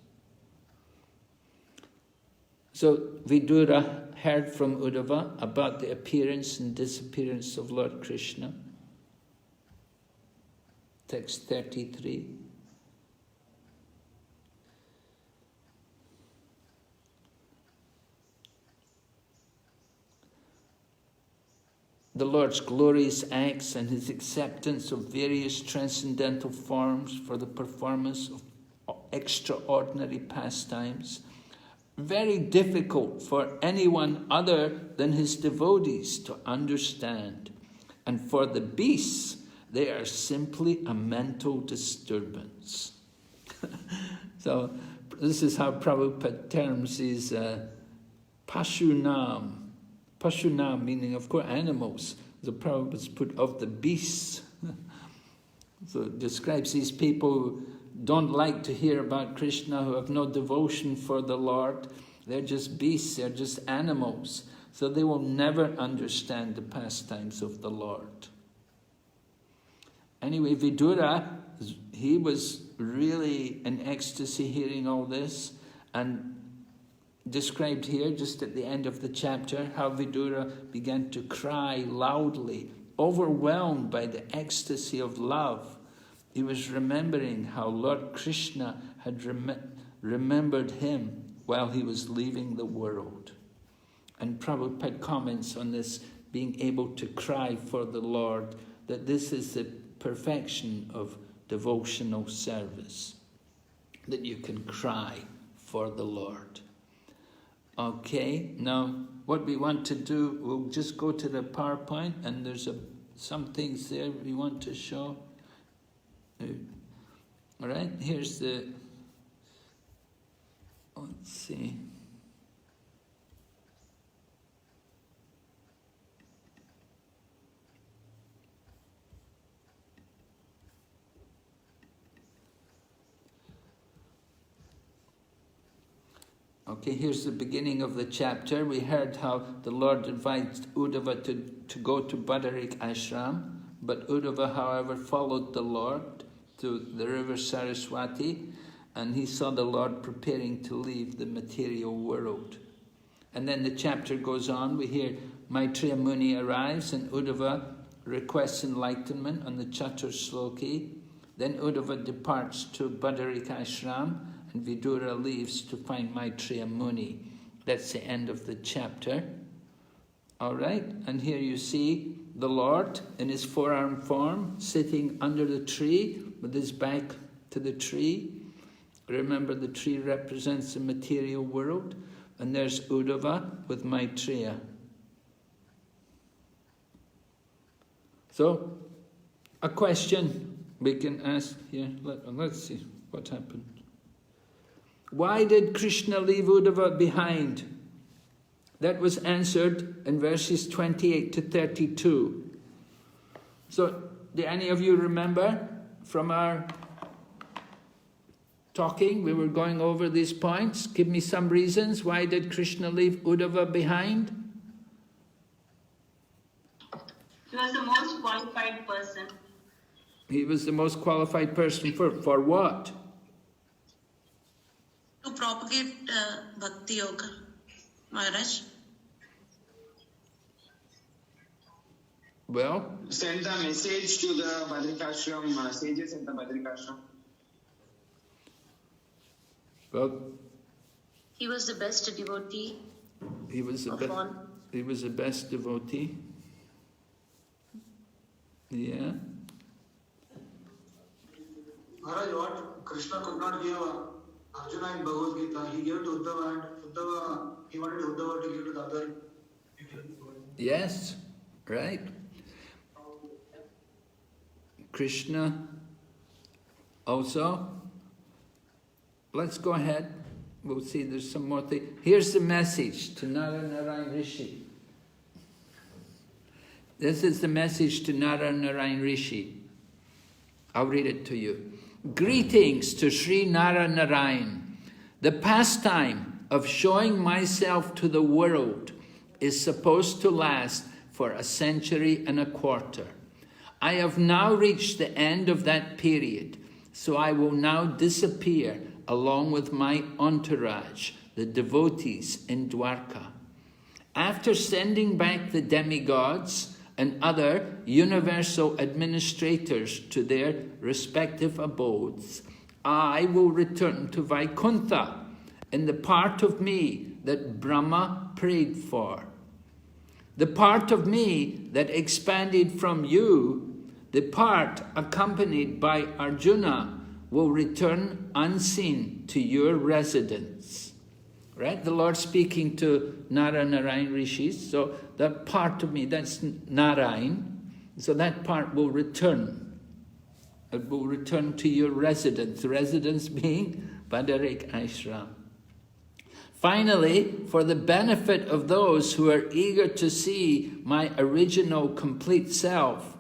So Vidura heard from Uddhava about the appearance and disappearance of Lord Krishna. Text 33. The Lord's glorious acts and his acceptance of various transcendental forms for the performance of extraordinary pastimes, very difficult for anyone other than his devotees to understand. And for the beasts, they are simply a mental disturbance. So this is how Prabhupada terms these Pashunam. Pashunam meaning, of course, animals. The Prabhupada's put of the beasts. So it describes these people who don't like to hear about Krishna, who have no devotion for the Lord. They're just beasts, they're just animals. So they will never understand the pastimes of the Lord. Anyway, Vidura, he was really in ecstasy hearing all this, and described here, just at the end of the chapter, how Vidura began to cry loudly, overwhelmed by the ecstasy of love. He was remembering how Lord Krishna had remembered him while he was leaving the world. And Prabhupada comments on this, being able to cry for the Lord, that this is the perfection of devotional service, that you can cry for the Lord. Okay, now what we want to do, we'll just go to the PowerPoint, and there's some things there we want to show. All right, here's the, let's see. Okay, here's the beginning of the chapter. We heard how the Lord advised Uddhava to go to Badarik Ashram, but Uddhava, however, followed the Lord to the river Saraswati, and he saw the Lord preparing to leave the material world. And then the chapter goes on. We hear Maitreya Muni arrives, and Uddhava requests enlightenment on the Chatur Sloki. Then Uddhava departs to Badarik Ashram, and Vidura leaves to find Maitreya Muni. That's the end of the chapter. All right, and here you see the Lord in his four-armed form, sitting under the tree with his back to the tree. Remember, the tree represents the material world. And there's Uddhava with Maitreya. So, a question we can ask here. Let's see what happened. Why did Krishna leave Uddhava behind? That was answered in verses 28 to 32. So, do any of you remember from our talking, we were going over these points? Give me some reasons. Why did Krishna leave Uddhava behind? He was the most qualified person. He was the most qualified person for what? To propagate Bhakti Yoga, Maharaj. Well, send the message to the Badrikashram, sages in the Badrikashram. Well, He was the best devotee he was the best devotee. Yeah. Maharaj, what Krishna could not give Arjuna in Bhagavad Gita, he gave to Uddhava, and Uddhava, he wanted Uddhava to give to the other people. Yes, right. Krishna also. Let's go ahead. We'll see there's some more things. Here's the message to Narayan Rishi. This is the message to Narayan Rishi. I'll read it to you. Greetings to Sri Narayan. The pastime of showing myself to the world is supposed to last for a century and a quarter. I have now reached the end of that period, so I will now disappear along with my entourage, the devotees in Dwarka. After sending back the demigods and other universal administrators to their respective abodes, I will return to Vaikuntha in the part of me that Brahma prayed for. The part of me that expanded from you, the part accompanied by Arjuna, will return unseen to your residence. Right? The Lord speaking to Nara Narayan rishis. So that part of me, that's Narayan. So that part will return. It will return to your residence. The residence being Badarik Ashram. Finally, for the benefit of those who are eager to see my original complete self,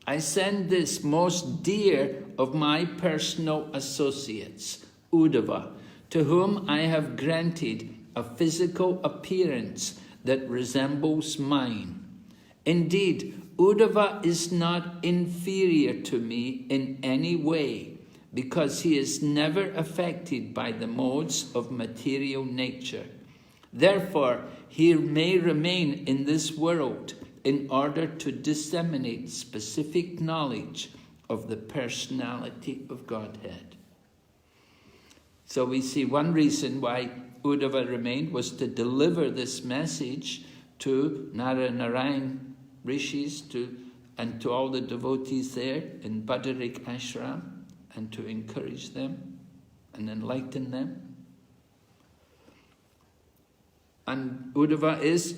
I send this most dear of my personal associates, Uddhava, to whom I have granted a physical appearance that resembles mine. Indeed, Uddhava is not inferior to me in any way, because he is never affected by the modes of material nature. Therefore, he may remain in this world in order to disseminate specific knowledge of the personality of Godhead. So we see one reason why Uddhava remained was to deliver this message to Nara Narayan rishis and to all the devotees there in Badarik Ashram, and to encourage them and enlighten them. And Uddhava is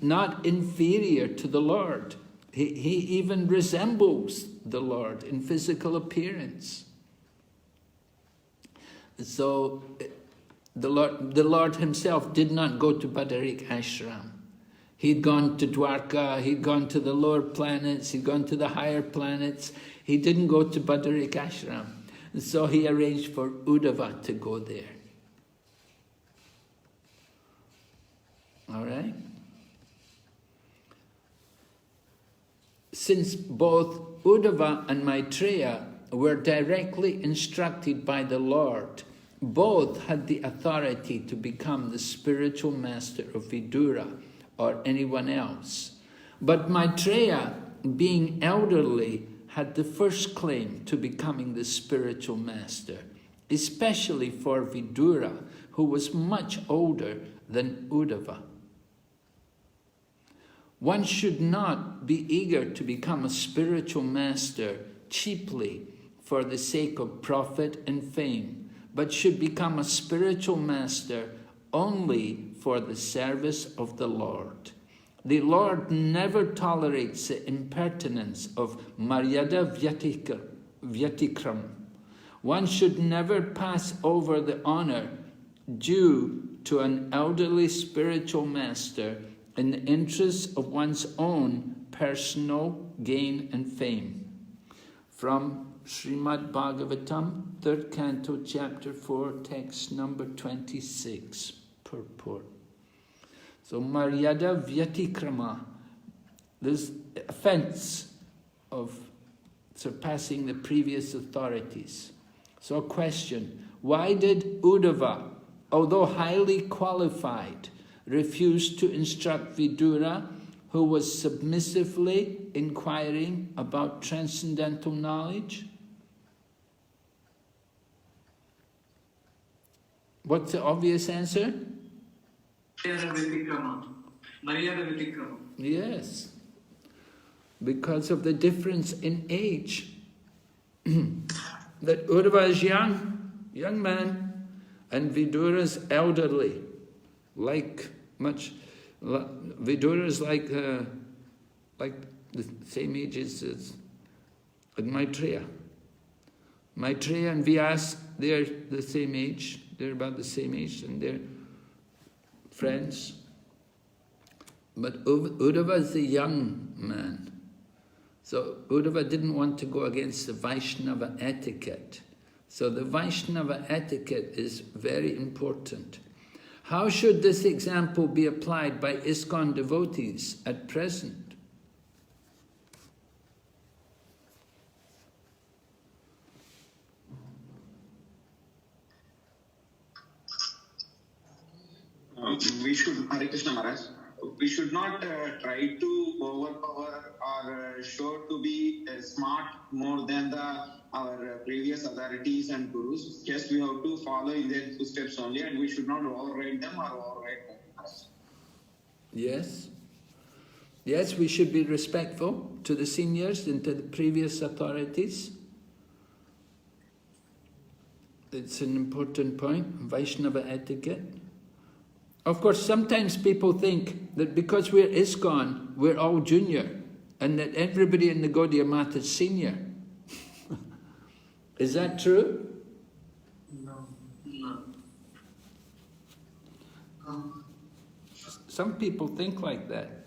not inferior to the Lord. He even resembles the Lord in physical appearance. So the Lord himself did not go to Badarik Ashram. He'd gone to Dwarka, he'd gone to the lower planets, he'd gone to the higher planets. He didn't go to Badarik Ashram. And so he arranged for Uddhava to go there. All right? Since both Uddhava and Maitreya were directly instructed by the Lord, both had the authority to become the spiritual master of Vidura or anyone else. But Maitreya, being elderly, had the first claim to becoming the spiritual master, especially for Vidura, who was much older than Uddhava. One should not be eager to become a spiritual master cheaply for the sake of profit and fame, but should become a spiritual master only for the service of the Lord. The Lord never tolerates the impertinence of Maryada Vyatikram. One should never pass over the honor due to an elderly spiritual master in the interests of one's own personal gain and fame. From Srimad Bhagavatam, 3rd Canto, Chapter 4, text number 26, purport. So Maryada Vyatikrama, this offense of surpassing the previous authorities. So a question, why did Uddhava, although highly qualified, refuse to instruct Vidura, who was submissively inquiring about transcendental knowledge? What's the obvious answer? Yes, because of the difference in age. That Uddhava is young man, and Vidura is elderly, Vidura is like the same age as Maitreya. Maitreya and Vyas, they're the same age. They're about the same age, and they're friends. But Uddhava is the young man. So Uddhava didn't want to go against the Vaishnava etiquette. So the Vaishnava etiquette is very important. How should this example be applied by ISKCON devotees at present? We should, Hare Krishna Maharaj, we should not try to overpower or show to be smart more than our previous authorities and gurus. Just we have to follow in their footsteps only, and we should not override them or override them. Yes, we should be respectful to the seniors and to the previous authorities. It's an important point, Vaishnava etiquette. Of course, sometimes people think that because we're ISKCON, we're all junior, and that everybody in the Gaudiya Math is senior. Is that true? No. Some people think like that.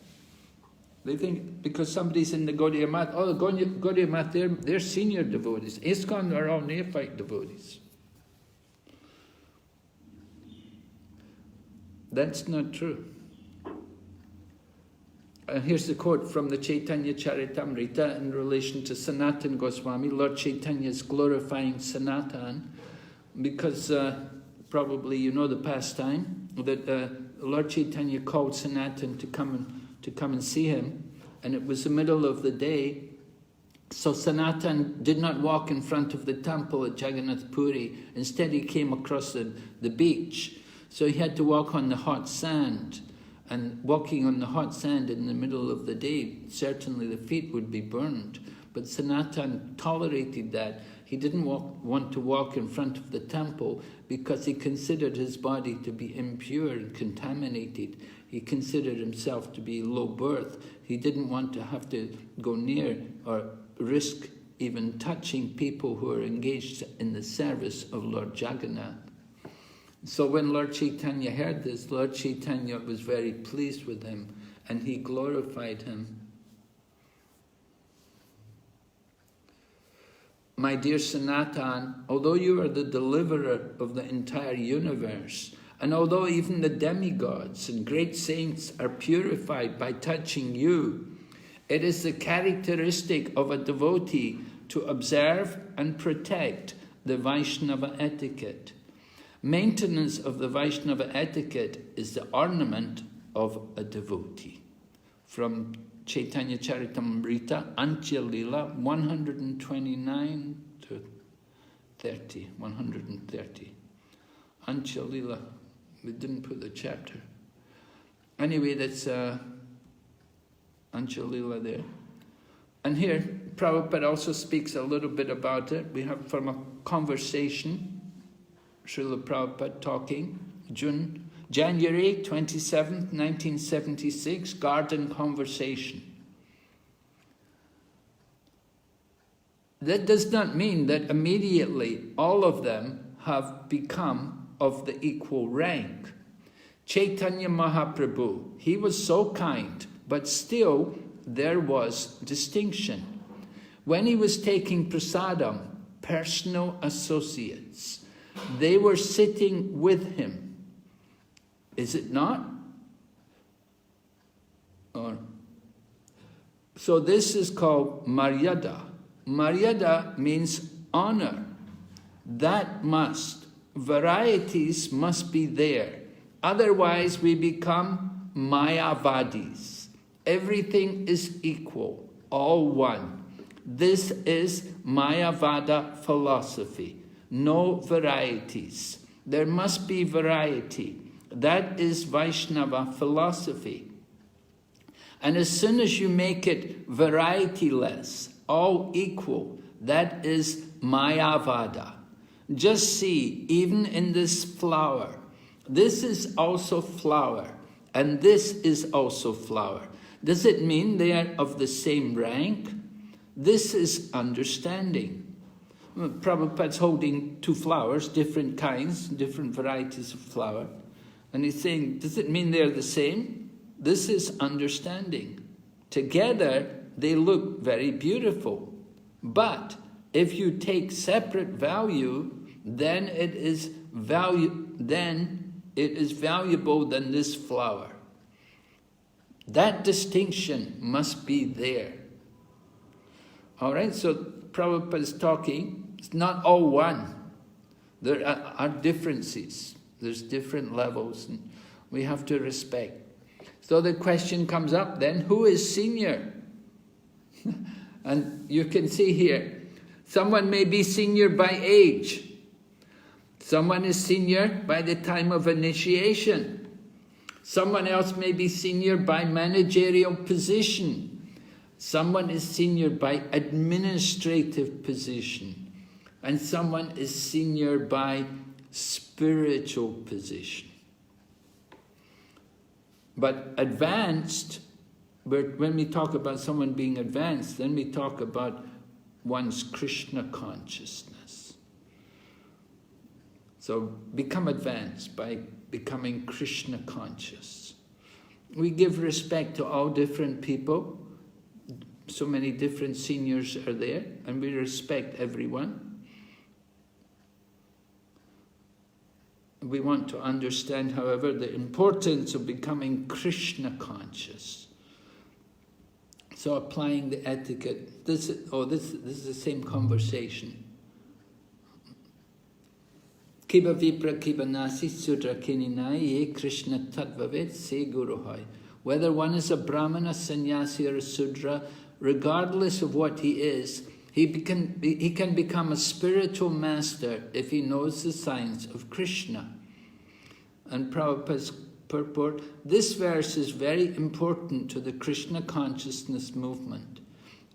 They think because somebody's in the Gaudiya Math, oh, the Gaudiya Math, they're senior devotees. ISKCON are all neophyte devotees. That's not true. Here's the quote from the Chaitanya Charitamrita in relation to Sanatan Goswami. Lord Chaitanya is glorifying Sanatan because probably you know the pastime that Lord Chaitanya called Sanatan to come and see him, and it was the middle of the day. So Sanatan did not walk in front of the temple at Jagannath Puri. Instead, he came across the beach. So he had to walk on the hot sand, and walking on the hot sand in the middle of the day, certainly the feet would be burned. But Sanatan tolerated that. He didn't want to walk in front of the temple because he considered his body to be impure and contaminated. He considered himself to be low birth. He didn't want to have to go near or risk even touching people who are engaged in the service of Lord Jagannath. So when Lord Chaitanya heard this, Lord Chaitanya was very pleased with him and he glorified him. My dear Sanatan, although you are the deliverer of the entire universe, and although even the demigods and great saints are purified by touching you, it is the characteristic of a devotee to observe and protect the Vaishnava etiquette. Maintenance of the Vaishnava etiquette is the ornament of a devotee. From Chaitanya Charitamrita, Antya Lila, 129 to 30, 130. Antya Lila, we didn't put the chapter. Anyway, that's Antya Lila there. And here, Prabhupada also speaks a little bit about it. We have from a conversation, Srila Prabhupada talking, January 27th, 1976, garden conversation. That does not mean that immediately all of them have become of the equal rank. Chaitanya Mahaprabhu, he was so kind, but still there was distinction. When he was taking prasadam, personal associates, they were sitting with him. Is it not? So this is called Maryada. Maryada means honor. Varieties must be there. Otherwise we become Mayavadis. Everything is equal, all one. This is Mayavada philosophy. No varieties. There must be variety. That is Vaishnava philosophy. And as soon as you make it varietyless, all equal, that is Mayavada. Just see, even in this flower, this is also flower, and this is also flower. Does it mean they are of the same rank? This is understanding. Prabhupada's holding two flowers, different kinds, different varieties of flower. And he's saying, does it mean they're the same? This is understanding. Together, they look very beautiful. But if you take separate value, then it is valuable than this flower. That distinction must be there. All right, so Prabhupada is talking. It's not all one. There are differences. There's different levels, and we have to respect. So the question comes up then, who is senior? And you can see here, someone may be senior by age. Someone is senior by the time of initiation. Someone else may be senior by managerial position. Someone is senior by administrative position. And someone is senior by spiritual position. But advanced, when we talk about someone being advanced, then we talk about one's Krishna consciousness. So become advanced by becoming Krishna conscious. We give respect to all different people. So many different seniors are there, and we respect everyone. We want to understand, however, the importance of becoming Krishna conscious. So applying the etiquette. This is the same conversation. Kiba vipra kiba nasi sudra kininai ye Krishna tattvavet se guruhai. Whether one is a Brahmana, a sannyasi, or a Sudra, regardless of what he is, he can become a spiritual master if he knows the signs of Krishna. And Prabhupada's purport, this verse is very important to the Krishna consciousness movement.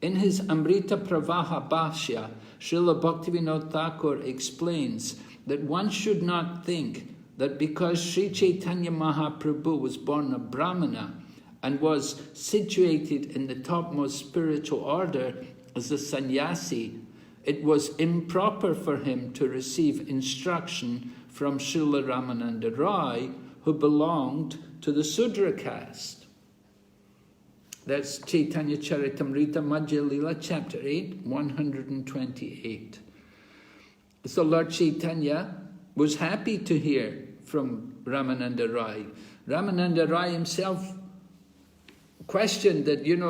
In his Amrita Pravaha Bhashya, Srila Bhaktivinoda Thakur explains that one should not think that because Sri Chaitanya Mahaprabhu was born a Brahmana and was situated in the topmost spiritual order as a sannyasi, it was improper for him to receive instruction from Srila Ramananda Rai, who belonged to the Sudra caste. That's Chaitanya Charitamrita Madhya Lila, chapter 8, 128. So Lord Chaitanya was happy to hear from Ramananda Rai. Ramananda Rai himself questioned that, you're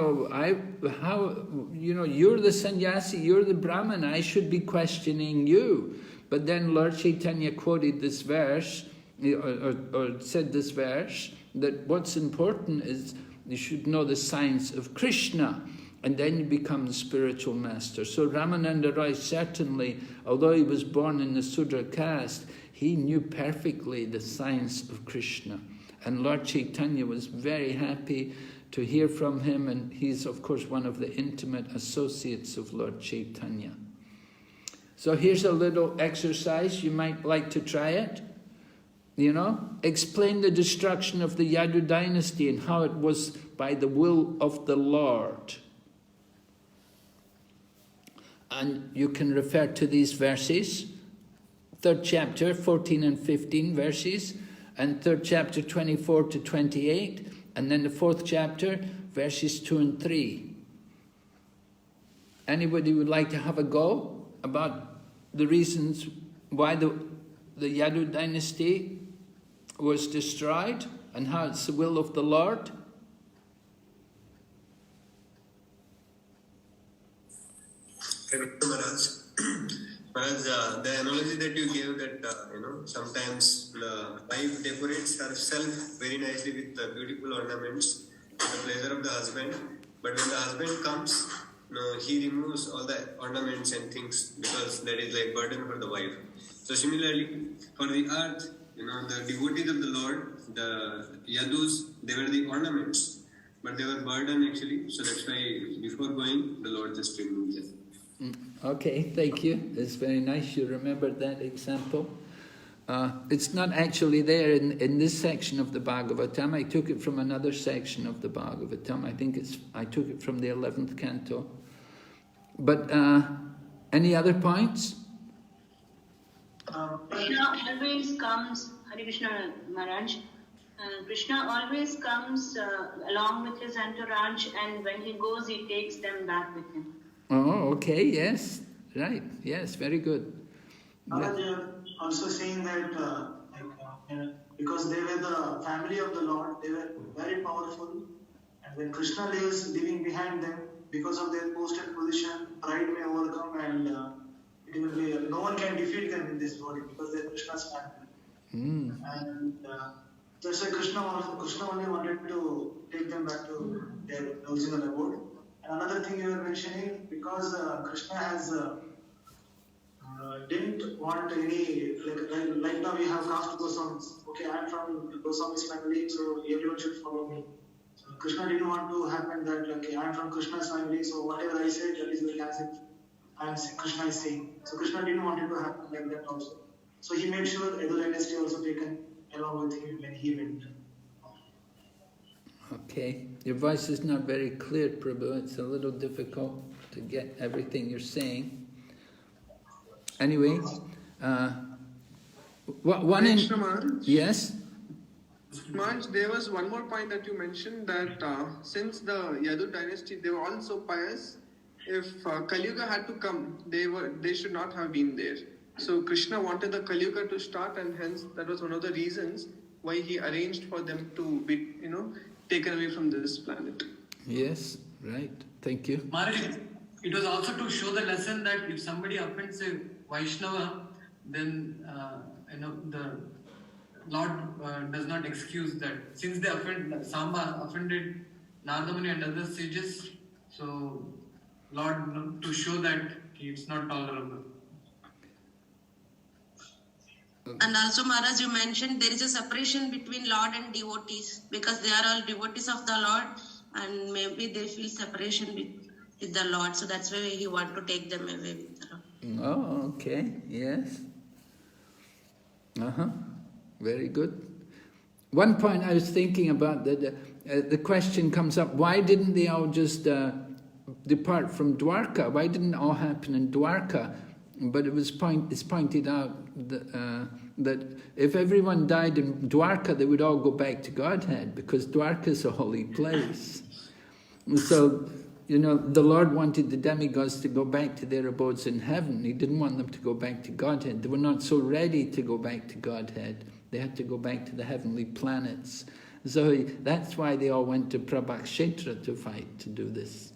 the sannyasi, you're the Brahman, I should be questioning you. But then Lord Chaitanya quoted this verse, or said this verse, that what's important is you should know the signs of Krishna, and then you become the spiritual master. So Ramananda Rai certainly, although he was born in the Sudra caste, he knew perfectly the signs of Krishna. And Lord Chaitanya was very happy to hear from him, and he's of course one of the intimate associates of Lord Chaitanya. So here's a little exercise, you might like to try it. Explain the destruction of the Yadu dynasty and how it was by the will of the Lord. And you can refer to these verses, 3rd chapter, 14 and 15 verses, and 3rd chapter, 24 to 28, and then the 4th chapter, verses 2 and 3. Anybody would like to have a go about the reasons why the Yadu dynasty was destroyed and how it's the will of the Lord? Maharaj, the analogy that you gave that, sometimes the wife decorates herself very nicely with beautiful ornaments to the pleasure of the husband. But when the husband comes, he removes all the ornaments and things because that is like burden for the wife. So similarly, for the earth, the devotees of the Lord, the Yadus, they were the ornaments, but they were burden actually. So that's why before going, the Lord just removed them. Okay, thank you. It's very nice you remembered that example. It's not actually there in this section of the Bhagavatam. I took it from another section of the Bhagavatam. I took it from the 11th canto. But any other points? Krishna always comes, Hare Krishna Maharaj, Krishna always comes along with his entourage, and when he goes, he takes them back with him. Oh, okay, yes, right, yes, very good. Maharaj, also saying that because they were the family of the Lord, they were very powerful, and when Krishna leaving behind them, because of their posted position, pride may overcome, and it will be no one can defeat them in this body because they are Krishna's family. And that's why Krishna only wanted to take them back to their original abode. And another thing you were mentioning, because Krishna has didn't want any, like now we have caste Goswamis. Okay, I am from Goswami's family, so everyone should follow me. So Krishna didn't want to happen that, I am from Krishna's family, so whatever I said, that is the classic. Krishna is saying. So Krishna didn't want it to happen like that also. So he made sure the Edo dynasty also taken along with him when he went. Okay, your voice is not very clear, Prabhu. It's a little difficult to get everything you're saying. Anyway, yes? Maharaj, there was one more point that you mentioned that since the Yadu dynasty, they were all so pious. If Kali Yuga had to come, they should not have been there. So Krishna wanted the Kali Yuga to start, and hence that was one of the reasons why he arranged for them to be, taken away from this planet. Yes, right. Thank you. Maharaj, it was also to show the lesson that if somebody offends a Vaishnava, then the Lord does not excuse that. Since they Samba offended Nardamuni and other sages, so Lord, to show that it's not tolerable. And also, Maharaj, you mentioned there is a separation between Lord and devotees because they are all devotees of the Lord, and maybe they feel separation with the Lord. So that's why he want to take them away with the Lord. Oh, okay. Yes. Very good. One point I was thinking about, that the question comes up, why didn't they all just depart from Dwarka? Why didn't it all happen in Dwarka? But it's pointed out that if everyone died in Dwarka, they would all go back to Godhead, because Dwarka is a holy place. So, the Lord wanted the demigods to go back to their abodes in heaven. He didn't want them to go back to Godhead. They were not so ready to go back to Godhead. They had to go back to the heavenly planets. So that's why they all went to Prabhakshetra to fight, to do this.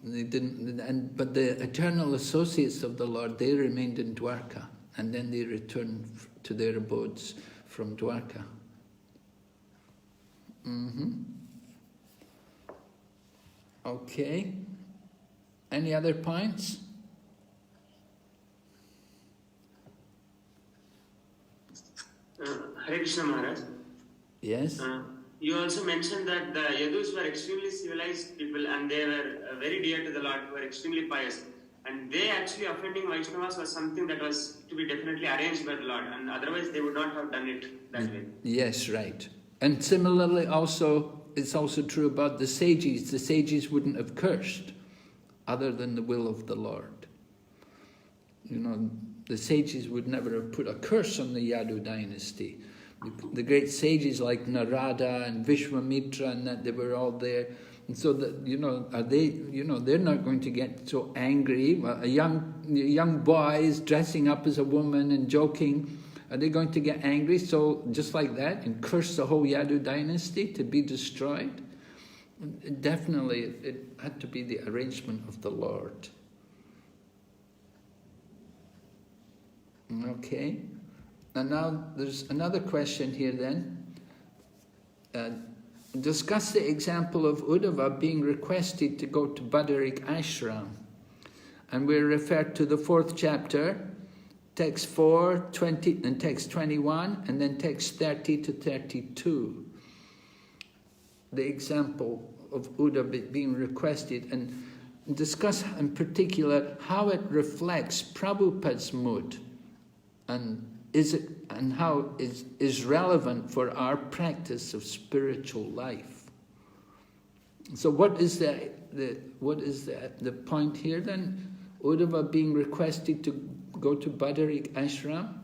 They didn't, but the eternal associates of the Lord, they remained in Dwarka, and then they returned to their abodes from Dwarka. Okay. Any other points? Hare Krishna Maharaj. Yes. You also mentioned that the Yadus were extremely civilized people, and they were very dear to the Lord, were extremely pious. And they actually offending Vaishnavas was something that was to be definitely arranged by the Lord, and otherwise they would not have done it that way. Yes, right. And similarly also, it's also true about the sages. The sages wouldn't have cursed other than the will of the Lord. The sages would never have put a curse on the Yadu dynasty. The great sages like Narada and Vishwamitra, and that, they were all there. And so that, are they, they're not going to get so angry. A young boy is dressing up as a woman and joking. Are they going to get angry? So just like that, and curse the whole Yadu dynasty to be destroyed? Definitely, it had to be the arrangement of the Lord. Okay. And now there's another question here then. Discuss the example of Uddhava being requested to go to Badarik Ashram. And we're referred to the 4th chapter, text 4, 20, and text 21, and then text 30 to 32. The example of Uddhava being requested, and discuss in particular how it reflects Prabhupada's mood, and how it is relevant for our practice of spiritual life. So what is the point here then? Uddhava being requested to go to Badarik Ashram?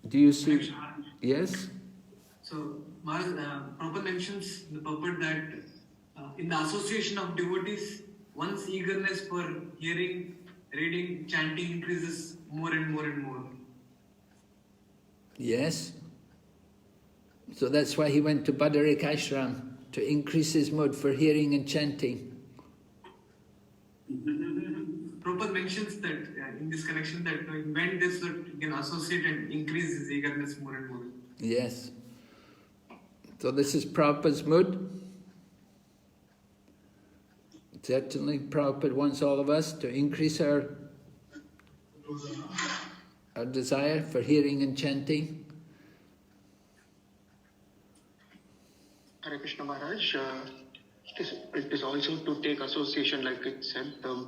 Do you see? Yes? So, Maharaj, Prabhupada mentions the purport that in the association of devotees, one's eagerness for hearing, reading, chanting increases more and more and more. Yes. So that's why he went to Badarik Ashram, to increase his mood for hearing and chanting. Prabhupada mentions that in this connection that when this he can associate and increase his eagerness more and more. Yes. So this is Prabhupada's mood. Certainly, Prabhupada wants all of us to increase our our desire for hearing and chanting. Hare Krishna Maharaj, it is also to take association, like it said, the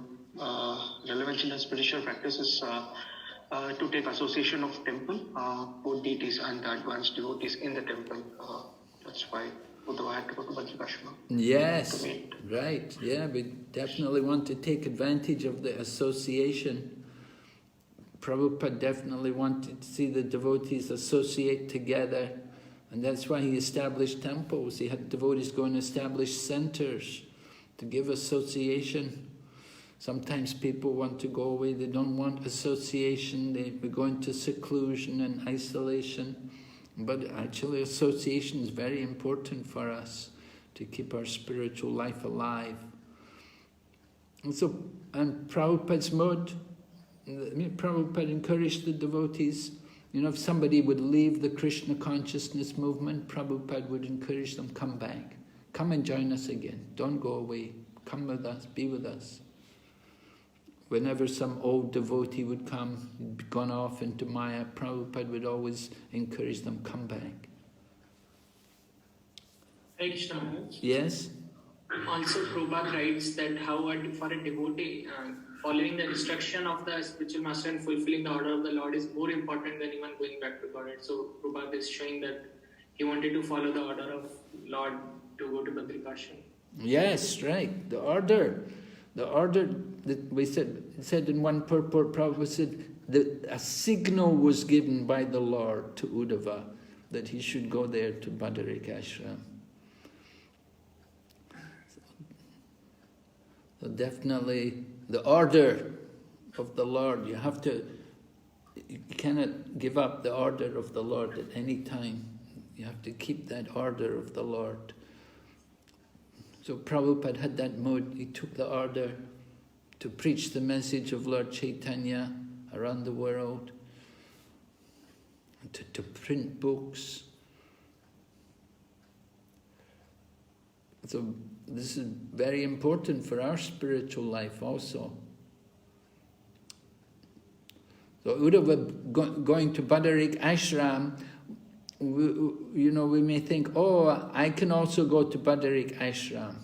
relevance in the spiritual practice is to take association of temple, both deities and the advanced devotees in the temple. That's why Uddhava had to go to Bhadrakashma. Yes, right. Yeah, we definitely want to take advantage of the association. Prabhupada definitely wanted to see the devotees associate together, and that's why he established temples. He had devotees go and establish centers to give association. Sometimes people want to go away, they don't want association, they go into seclusion and isolation. But actually association is very important for us to keep our spiritual life alive. And Prabhupada's mode, Prabhupada encouraged the devotees, if somebody would leave the Krishna consciousness movement, Prabhupada would encourage them, come back, come and join us again, don't go away, come with us, be with us. Whenever some old devotee would come, he'd gone off into Maya, Prabhupada would always encourage them, come back. Hare Krishna Maharaj. Yes? Also, Prabhupada writes that for a devotee, following the instruction of the spiritual master and fulfilling the order of the Lord is more important than even going back to Godhead. So Prabhupada is showing that he wanted to follow the order of Lord to go to Bhadrakashma. Yes, right. The order that we said in one purport, Prabhupada said that a signal was given by the Lord to Uddhava that he should go there to Bhadarika. So definitely the order of the Lord, you cannot give up the order of the Lord at any time. You have to keep that order of the Lord. So Prabhupada had that mood. He took the order to preach the message of Lord Chaitanya around the world, to print books. So this is very important for our spiritual life also. So Uddhava going to Badarik Ashram, we may think, oh, I can also go to Badarik Ashram.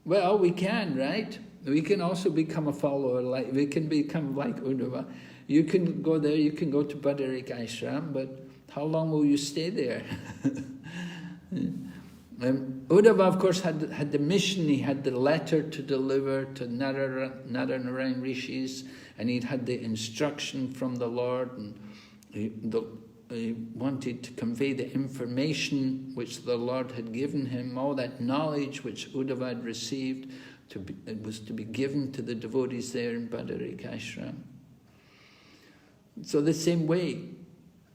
Well, we can, right? We can also become a follower, we can become like Uddhava. You can go there, you can go to Badarik Ashram, but how long will you stay there? Uddhava, of course, had the mission, he had the letter to deliver to Naranarayan Rishis, and he'd had the instruction from the Lord, and he wanted to convey the information which the Lord had given him, all that knowledge which Uddhava had received, it was to be given to the devotees there in Badarik Ashram. So the same way,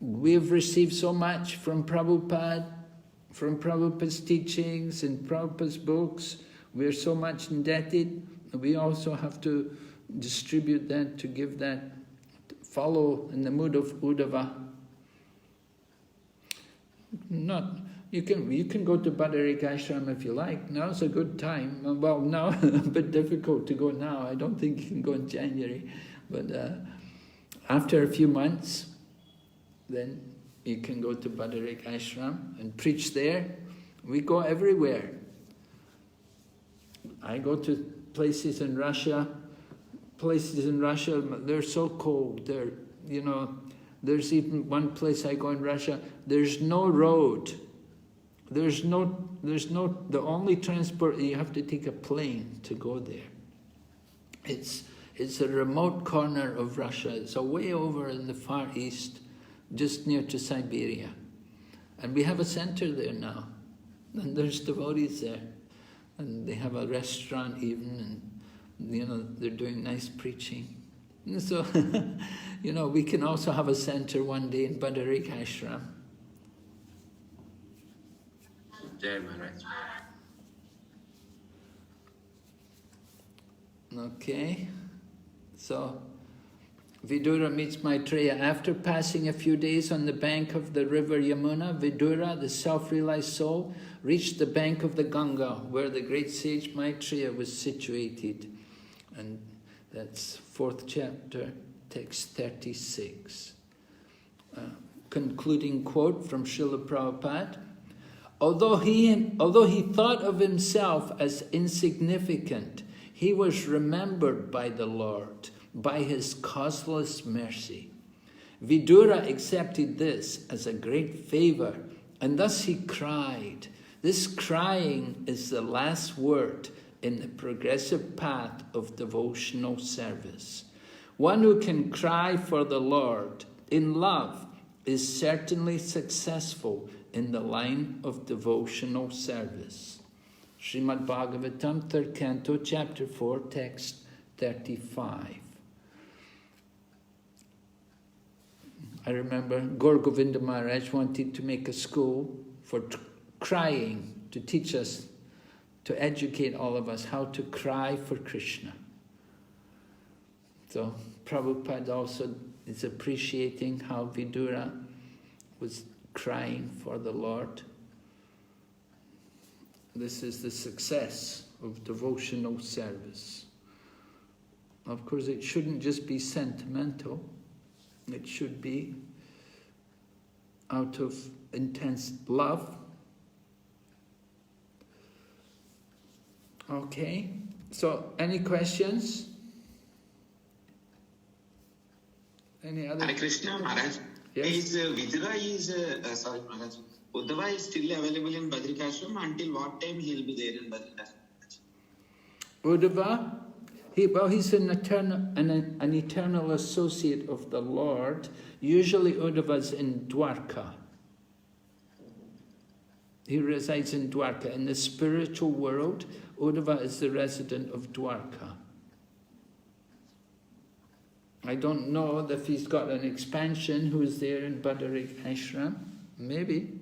we've received so much from Prabhupada, from Prabhupada's teachings and Prabhupada's books. We're so much indebted. We also have to distribute that, to give that, follow in the mood of Uddhava. You can go to Badarik Ashram if you like. Now's a good time. Well, now a bit difficult to go now. I don't think you can go in January. But after a few months, then you can go to Badarik Ashram and preach there. We go everywhere. I go to places in Russia. They're so cold. There's even one place I go in Russia, there's no road. The only transport, you have to take a plane to go there. It's a remote corner of Russia. It's way over in the far east, just near to Siberia. And we have a center there now. And there's devotees there. And they have a restaurant even, and they're doing nice preaching. And so, we can also have a center one day in Badarik Ashram. Jai Maharaj. Okay, so Vidura meets Maitreya. After passing a few days on the bank of the river Yamuna, Vidura, the self-realized soul, reached the bank of the Ganga, where the great sage Maitreya was situated. And that's 4th chapter, text 36. concluding quote from Srila Prabhupada. Although he thought of himself as insignificant, he was remembered by the Lord, by his causeless mercy. Vidura accepted this as a great favor, and thus he cried. This crying is the last word in the progressive path of devotional service. One who can cry for the Lord in love is certainly successful in the line of devotional service. Srimad Bhagavatam, 3rd Canto, Chapter 4, Text 35. I remember Gaur Govinda Maharaj wanted to make a school for crying, to teach us, to educate all of us how to cry for Krishna. So Prabhupada also is appreciating how Vidura was crying for the Lord. This is the success of devotional service. Of course, it shouldn't just be sentimental. It should be out of intense love. Okay, so any questions? Any other? Hare Krishna, Maharaj. Yes. Vidura sorry, Maharaj. Uddhava is still available in Badrikashram. Until what time he will be there in Badrikashram? Uddhava? He's an eternal associate of the Lord. Usually Uddhava's in Dwarka. He resides in Dwarka. In the spiritual world, Uddhava is the resident of Dwarka. I don't know if he's got an expansion who's there in Badarik Ashram. Maybe.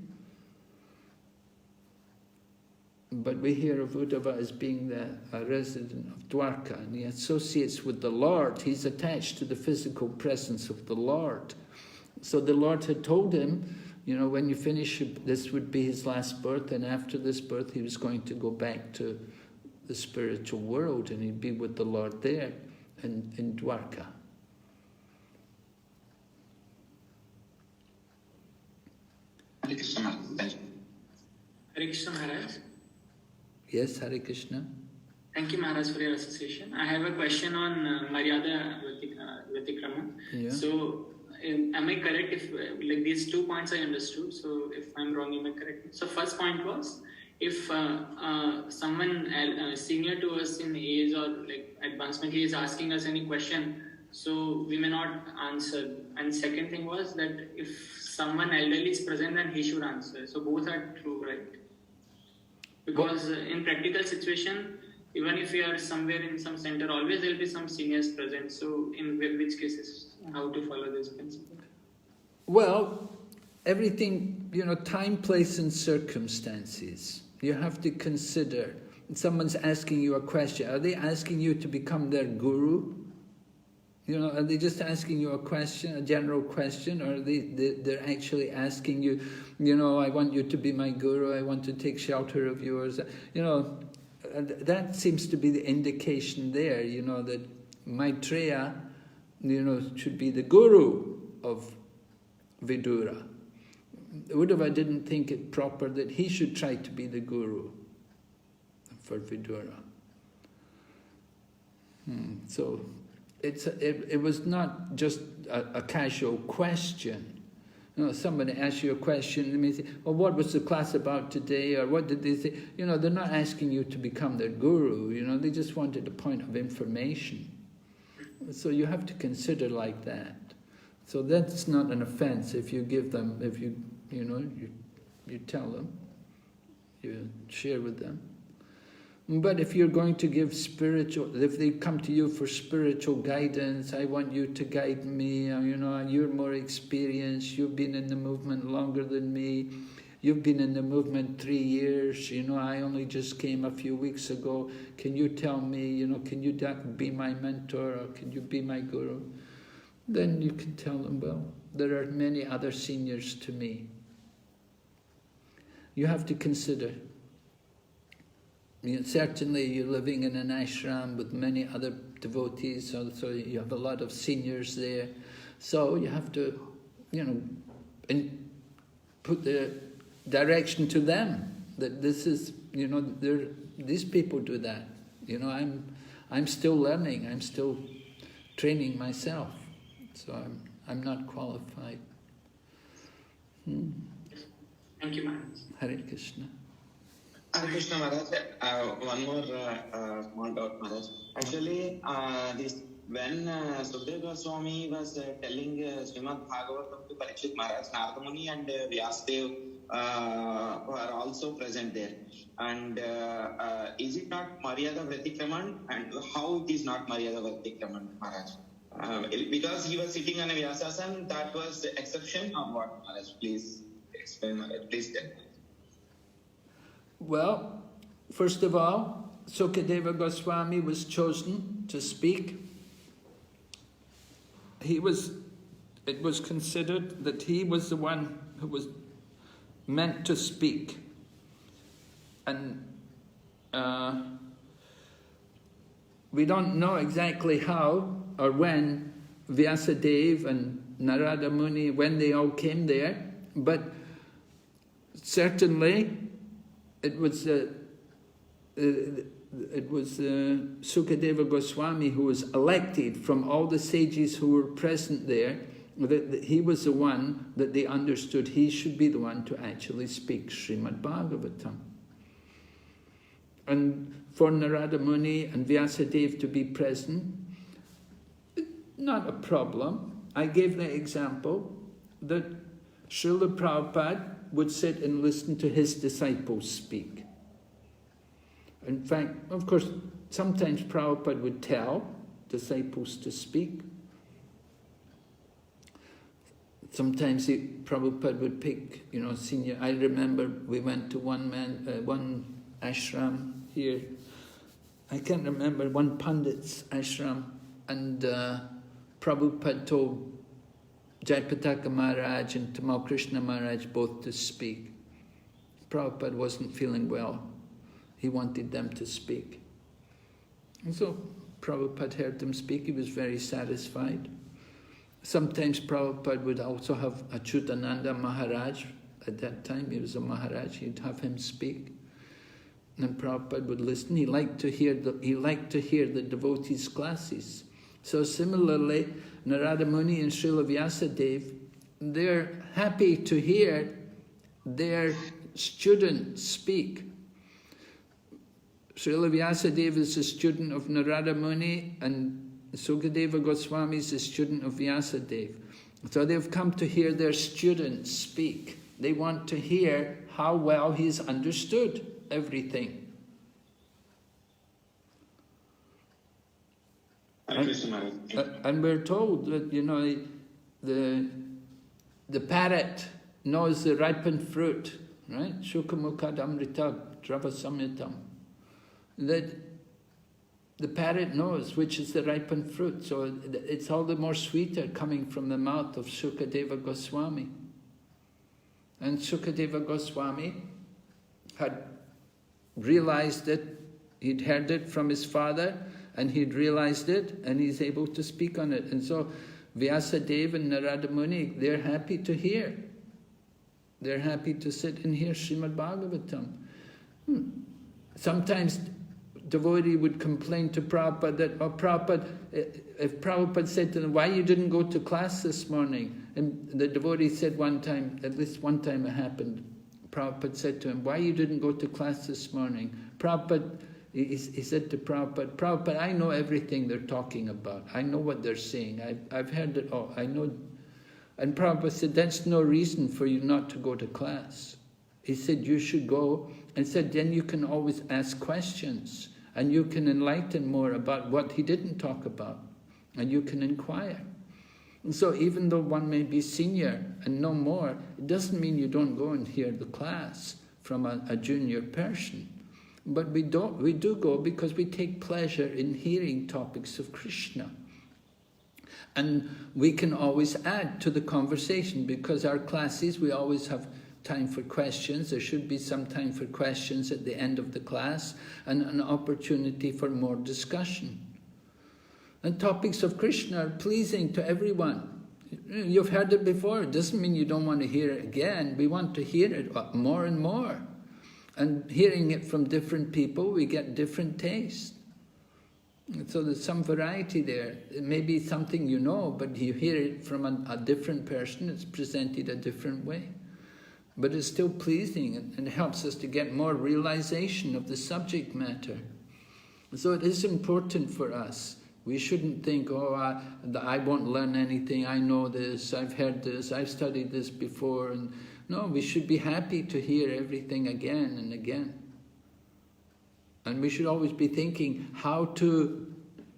But we hear of Uddhava as being a resident of Dwarka, and he associates with the Lord. He's attached to the physical presence of the Lord. So the Lord had told him, you know, when you finish, this would be his last birth, and after this birth he was going to go back to the spiritual world, and he'd be with the Lord there in Dwarka. Hare Krishna, Maharaj. Hare Krishna, Maharaj. Yes, Hare Krishna. Thank you, Maharaj, for your association. I have a question on Maryada Vyatikrama. Yeah. So, am I correct if, like, these 2 points I understood? So, if I'm wrong, you may correct me. So, first point was, if someone senior to us in age or like advancement, he is asking us any question, so we may not answer. And second thing was that if someone elderly is present, then he should answer. So, both are true, right? Because in practical situation, even if you are somewhere in some center, always there will be some seniors present. So in which cases, how to follow this principle? Well, everything, you know, time, place and circumstances. You have to consider. Someone's asking you a question. Are they asking you to become their guru? You know, are they just asking you a question, a general question, or they're actually asking you, you know, I want you to be my guru, I want to take shelter of yours. You know, that seems to be the indication there, you know, that Maitreya, you know, should be the guru of Vidura. Uddhava didn't think it proper that he should try to be the guru for Vidura. So it was not just a casual question. You know, somebody asks you a question, and they say, well, what was the class about today, or what did they say? You know, they're not asking you to become their guru, you know, they just wanted a point of information. So you have to consider like that. So that's not an offense if you give them, if you tell them, you share with them. But if you're going to give if they come to you for spiritual guidance, I want you to guide me, you know, you're more experienced, you've been in the movement longer than me, you've been in the movement 3 years, you know, I only just came a few weeks ago, can you tell me, you know, can you be my mentor, or can you be my guru? Then you can tell them, well, there are many other seniors to me. You have to consider. Certainly you're living in an ashram with many other devotees, so you have a lot of seniors there. So you have to and put the direction to them that this is, these people do that. I'm still learning. I'm still training myself, so I'm not qualified. Thank you, Maharaj. Hare Krishna. Hare Krishna Maharaj. One more small doubt, Maharaj. Actually, when Sukadeva Goswami was telling Srimad Bhagavatam to Parikshit Maharaj, Narada Muni and Vyasadeva were also present there. And is it not Maryada Vratikraman? And how it is not Maryada Vratikraman, Maharaj? Because he was sitting on a Vyasasan, that was the exception or what, Maharaj? Please explain, Maharaj. Please tell. Well, first of all, Sukadeva Goswami was chosen to speak. It was considered that he was the one who was meant to speak. And we don't know exactly how or when Vyasadeva and Narada Muni, when they all came there, but certainly it was Sukadeva Goswami who was elected from all the sages who were present there, that he was the one that they understood he should be the one to actually speak Srimad Bhagavatam. And for Narada Muni and Vyasadeva to be present, not a problem. I gave the example that Srila Prabhupada would sit and listen to his disciples speak. In fact, of course, sometimes Prabhupada would tell disciples to speak. Sometimes Prabhupada would pick, senior. I remember we went to one ashram here. I can't remember, one Pandit's ashram, and Prabhupada told Jayapataka Maharaj and Tamal Krishna Maharaj both to speak. Prabhupada wasn't feeling well. He wanted them to speak. And so Prabhupada heard them speak. He was very satisfied. Sometimes Prabhupada would also have Achyutananda Maharaj. At that time, he was a Maharaj. He'd have him speak. And Prabhupada would listen. He liked to hear the devotees' classes. So similarly, Narada Muni and Srila Vyasadeva, they're happy to hear their students speak. Srila Vyasadeva is a student of Narada Muni, and Sukadeva Goswami is a student of Vyasadeva. So they've come to hear their students speak. They want to hear how well he's understood everything. And we're told that, the parrot knows the ripened fruit, right? Shukamukadamrita dravasamyatam. That the parrot knows which is the ripened fruit, so it's all the more sweeter coming from the mouth of Sukadeva Goswami. And Sukadeva Goswami had realized it, he'd heard it from his father, and he'd realized it, and he's able to speak on it. And so Vyasadeva and Narada Muni, they're happy to hear. They're happy to sit and hear Srimad Bhagavatam. Sometimes devotee would complain to Prabhupada that, Prabhupada, if Prabhupada said to them, why you didn't go to class this morning? And the devotee said one time, at least one time it happened, Prabhupada said to him, why you didn't go to class this morning? Prabhupada, he said to Prabhupada, Prabhupada, I know everything they're talking about. I know what they're saying. I've heard it all. I know. And Prabhupada said, that's no reason for you not to go to class. He said, you should go. And said, then you can always ask questions. And you can enlighten more about what he didn't talk about. And you can inquire. And so even though one may be senior and know more, it doesn't mean you don't go and hear the class from a junior person. But we do go because we take pleasure in hearing topics of Krishna. And we can always add to the conversation, because our classes, we always have time for questions. There should be some time for questions at the end of the class, and an opportunity for more discussion. And topics of Krishna are pleasing to everyone. You've heard it before. It doesn't mean you don't want to hear it again. We want to hear it more and more. And hearing it from different people, we get different taste. So there's some variety there. It may be something you know, but you hear it from a different person, it's presented a different way. But it's still pleasing and helps us to get more realization of the subject matter. So it is important for us. We shouldn't think, oh, I won't learn anything, I know this, I've heard this, I've studied this before. And no, we should be happy to hear everything again and again. And we should always be thinking how to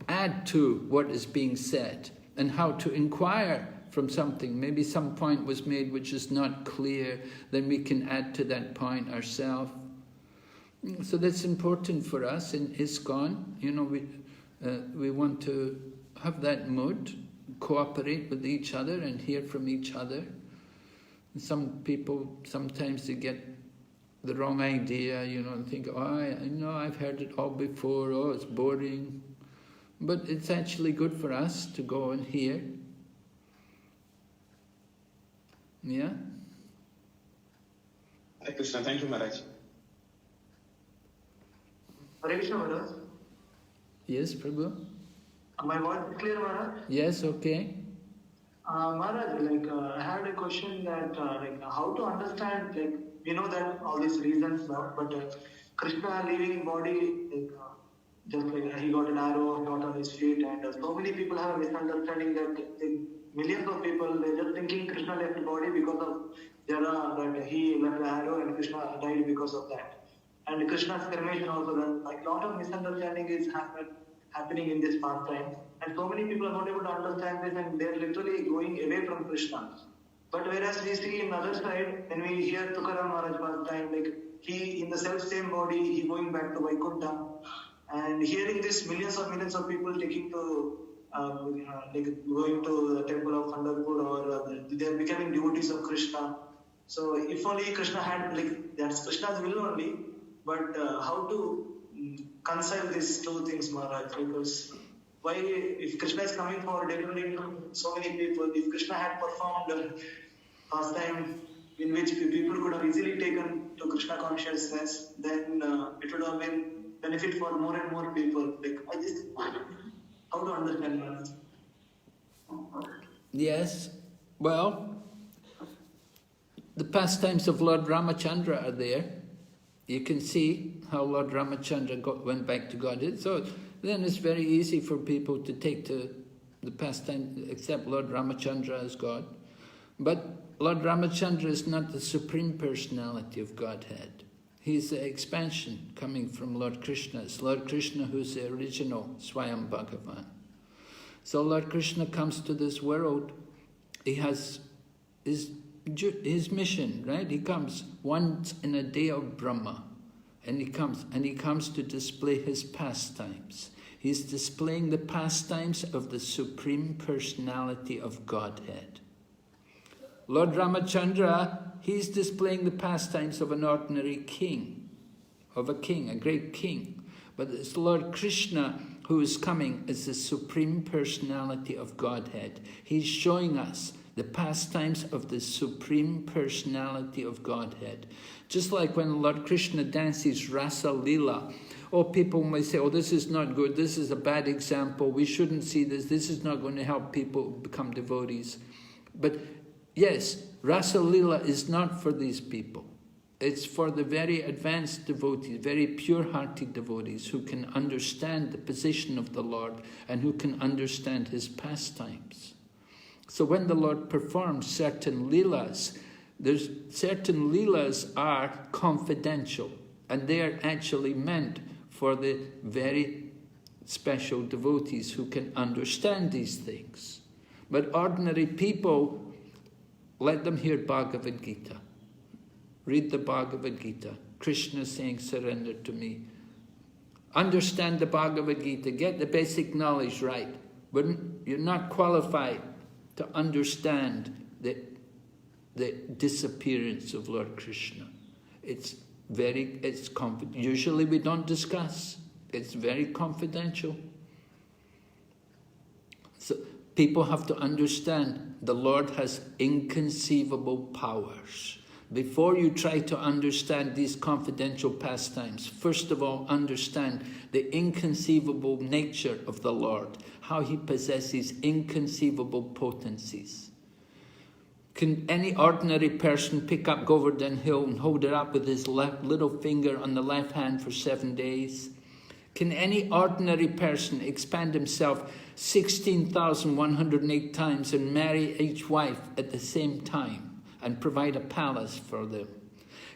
add to what is being said and how to inquire from something. Maybe some point was made which is not clear, then we can add to that point ourselves. So that's important for us in ISKCON. You know, we want to have that mood, cooperate with each other and hear from each other. Some people, sometimes they get the wrong idea, you know, and think, oh, I know I've heard it all before, oh, it's boring. But it's actually good for us to go and hear. Yeah? Hare Krishna, thank you, Maharaj. Hare Krishna, Maharaj. Yes, Prabhu? My voice is clear, Maharaj? Yes, okay. Maharaj, I had a question that, how to understand, we know that all these reasons now, but Krishna leaving body, just like he got an arrow shot on his feet, and so many people have a misunderstanding that millions of people, they're just thinking Krishna left the body because of Jara, that he left the arrow and Krishna died because of that. And Krishna's cremation also, that a lot of misunderstanding is happening in this pastime. And so many people are not able to understand this and they're literally going away from Krishna. But whereas we see in the other side, when we hear Tukaram Maharaj pastime, he in the self-same body, he going back to Vaikuntha. And hearing this, millions of people taking to, going to the temple of Pandharpur, or they're becoming devotees of Krishna. So if only Krishna had, that's Krishna's will only, but how to reconcile these two things, Maharaj? Because why, if Krishna is coming for delivering so many people, if Krishna had performed a pastime in which people could have easily taken to Krishna consciousness, then it would have been benefit for more and more people. How to understand, Maharaj? Yes, well, the pastimes of Lord Ramachandra are there. You can see how Lord Ramachandra went back to Godhead. So then it's very easy for people to take to the pastime, accept Lord Ramachandra as God. But Lord Ramachandra is not the Supreme Personality of Godhead. He's the expansion coming from Lord Krishna. It's Lord Krishna who's the original Swayam Bhagavan. So Lord Krishna comes to this world. He has his mission, right? He comes once in a day of Brahma, and he comes to display his pastimes. He's displaying the pastimes of the Supreme Personality of Godhead. Lord Ramachandra, he's displaying the pastimes of an ordinary king, a great king. But it's Lord Krishna who is coming as the Supreme Personality of Godhead. He's showing us the pastimes of the Supreme Personality of Godhead. Just like when Lord Krishna dances Rasa Leela, people may say, oh, this is not good, this is a bad example, we shouldn't see this, this is not going to help people become devotees. But yes, Rasa Leela is not for these people. It's for the very advanced devotees, very pure-hearted devotees who can understand the position of the Lord and who can understand his pastimes. So when the Lord performs certain leelas, certain leelas are confidential, and they are actually meant for the very special devotees who can understand these things. But ordinary people, let them hear Bhagavad Gita. Read the Bhagavad Gita. Krishna saying, surrender to me. Understand the Bhagavad Gita. Get the basic knowledge right. But you're not qualified to understand the disappearance of Lord Krishna. It's usually we don't discuss. It's very confidential. So people have to understand the Lord has inconceivable powers. Before you try to understand these confidential pastimes, first of all, understand the inconceivable nature of the Lord, how he possesses inconceivable potencies. Can any ordinary person pick up Govardhan Hill and hold it up with his little finger on the left hand for 7 days? Can any ordinary person expand himself 16,108 times and marry each wife at the same time and provide a palace for them?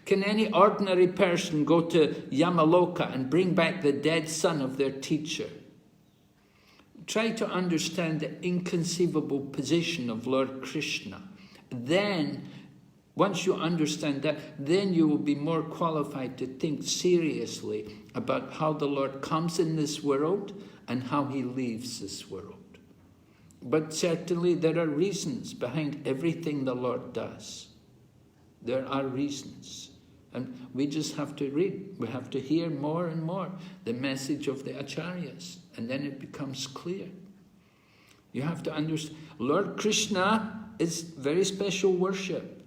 Can any ordinary person go to Yamaloka and bring back the dead son of their teacher? Try to understand the inconceivable position of Lord Krishna. Then, once you understand that, then you will be more qualified to think seriously about how the Lord comes in this world and how he leaves this world. But certainly there are reasons behind everything the Lord does. There are reasons. And we just have to read. We have to hear more and more the message of the acharyas. And then it becomes clear. You have to understand. Lord Krishna is very special worship.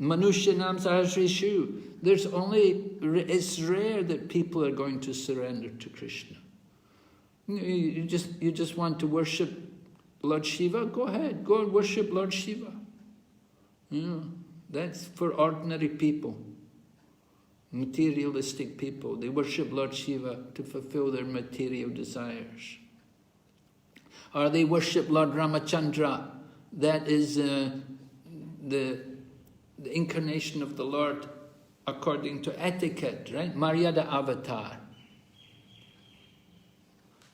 Manushyanam Sahasrishu. It's rare that people are going to surrender to Krishna. You just want to worship Lord Shiva? Go ahead, go and worship Lord Shiva. That's for ordinary people. Materialistic people. They worship Lord Shiva to fulfill their material desires. Or they worship Lord Ramachandra. That is the incarnation of the Lord according to etiquette, right? Maryada avatar.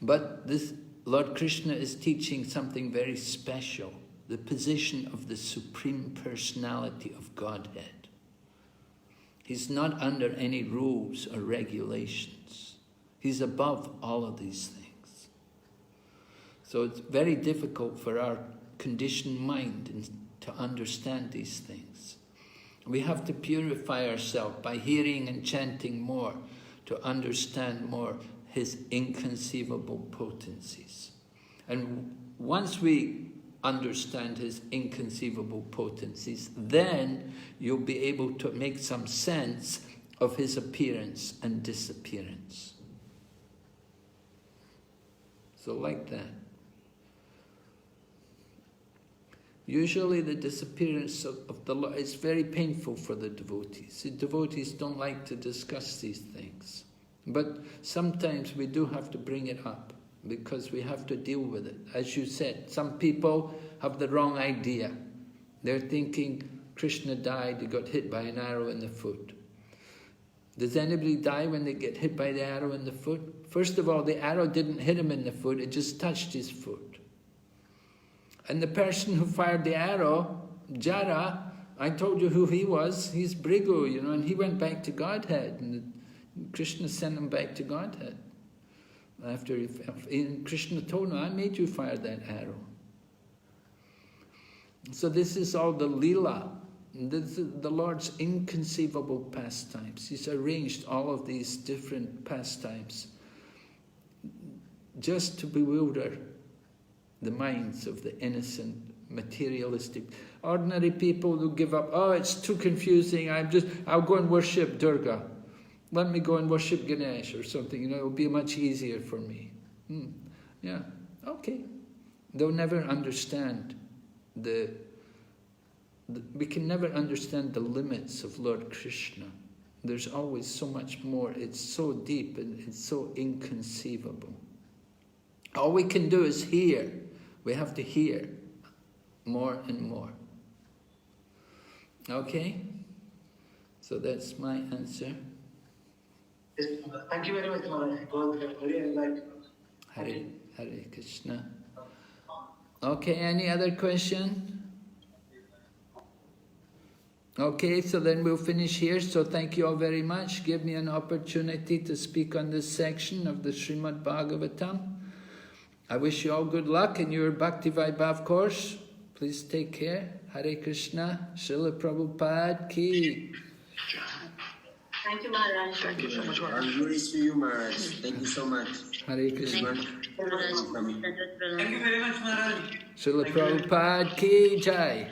But this Lord Krishna is teaching something very special. The position of the Supreme Personality of Godhead. He's not under any rules or regulations. He's above all of these things. So it's very difficult for our conditioned mind to understand these things. We have to purify ourselves by hearing and chanting more to understand more his inconceivable potencies. And once we understand his inconceivable potencies, then you'll be able to make some sense of his appearance and disappearance. So like that. Usually the disappearance of the Lord is very painful for the devotees. The devotees don't like to discuss these things. But sometimes we do have to bring it up because we have to deal with it. As you said, some people have the wrong idea. They're thinking Krishna died, he got hit by an arrow in the foot. Does anybody die when they get hit by the arrow in the foot? First of all, the arrow didn't hit him in the foot, it just touched his foot. And the person who fired the arrow, Jara, I told you who he was. He's Brigu, and he went back to Godhead. And Krishna sent him back to Godhead. After Krishna told him, I made you fire that arrow. So this is all the Leela. This is the Lord's inconceivable pastimes. He's arranged all of these different pastimes just to bewilder the minds of the innocent, materialistic, ordinary people who give up. Oh, it's too confusing. I'll go and worship Durga. Let me go and worship Ganesh or something. It'll be much easier for me. Yeah, okay. They'll never understand we can never understand the limits of Lord Krishna. There's always so much more. It's so deep and it's so inconceivable. All we can do is hear. We have to hear more and more. Okay? So that's my answer. Thank you very much, Maharaj. It was very enlightening. Hare Krishna. Okay, any other question? Okay, so then we'll finish here. So thank you all very much. Give me an opportunity to speak on this section of the Srimad Bhagavatam. I wish you all good luck in your Bhakti Vaibhava course. Please take care. Hare Krishna. Srila Prabhupada ki. Thank you, Maharaj. Thank you so much, Maharaj. All glories to you, Maharaj. Thank you so much. Hare Krishna. Thank you very much, Maharaj. Srila Prabhupada ki jai.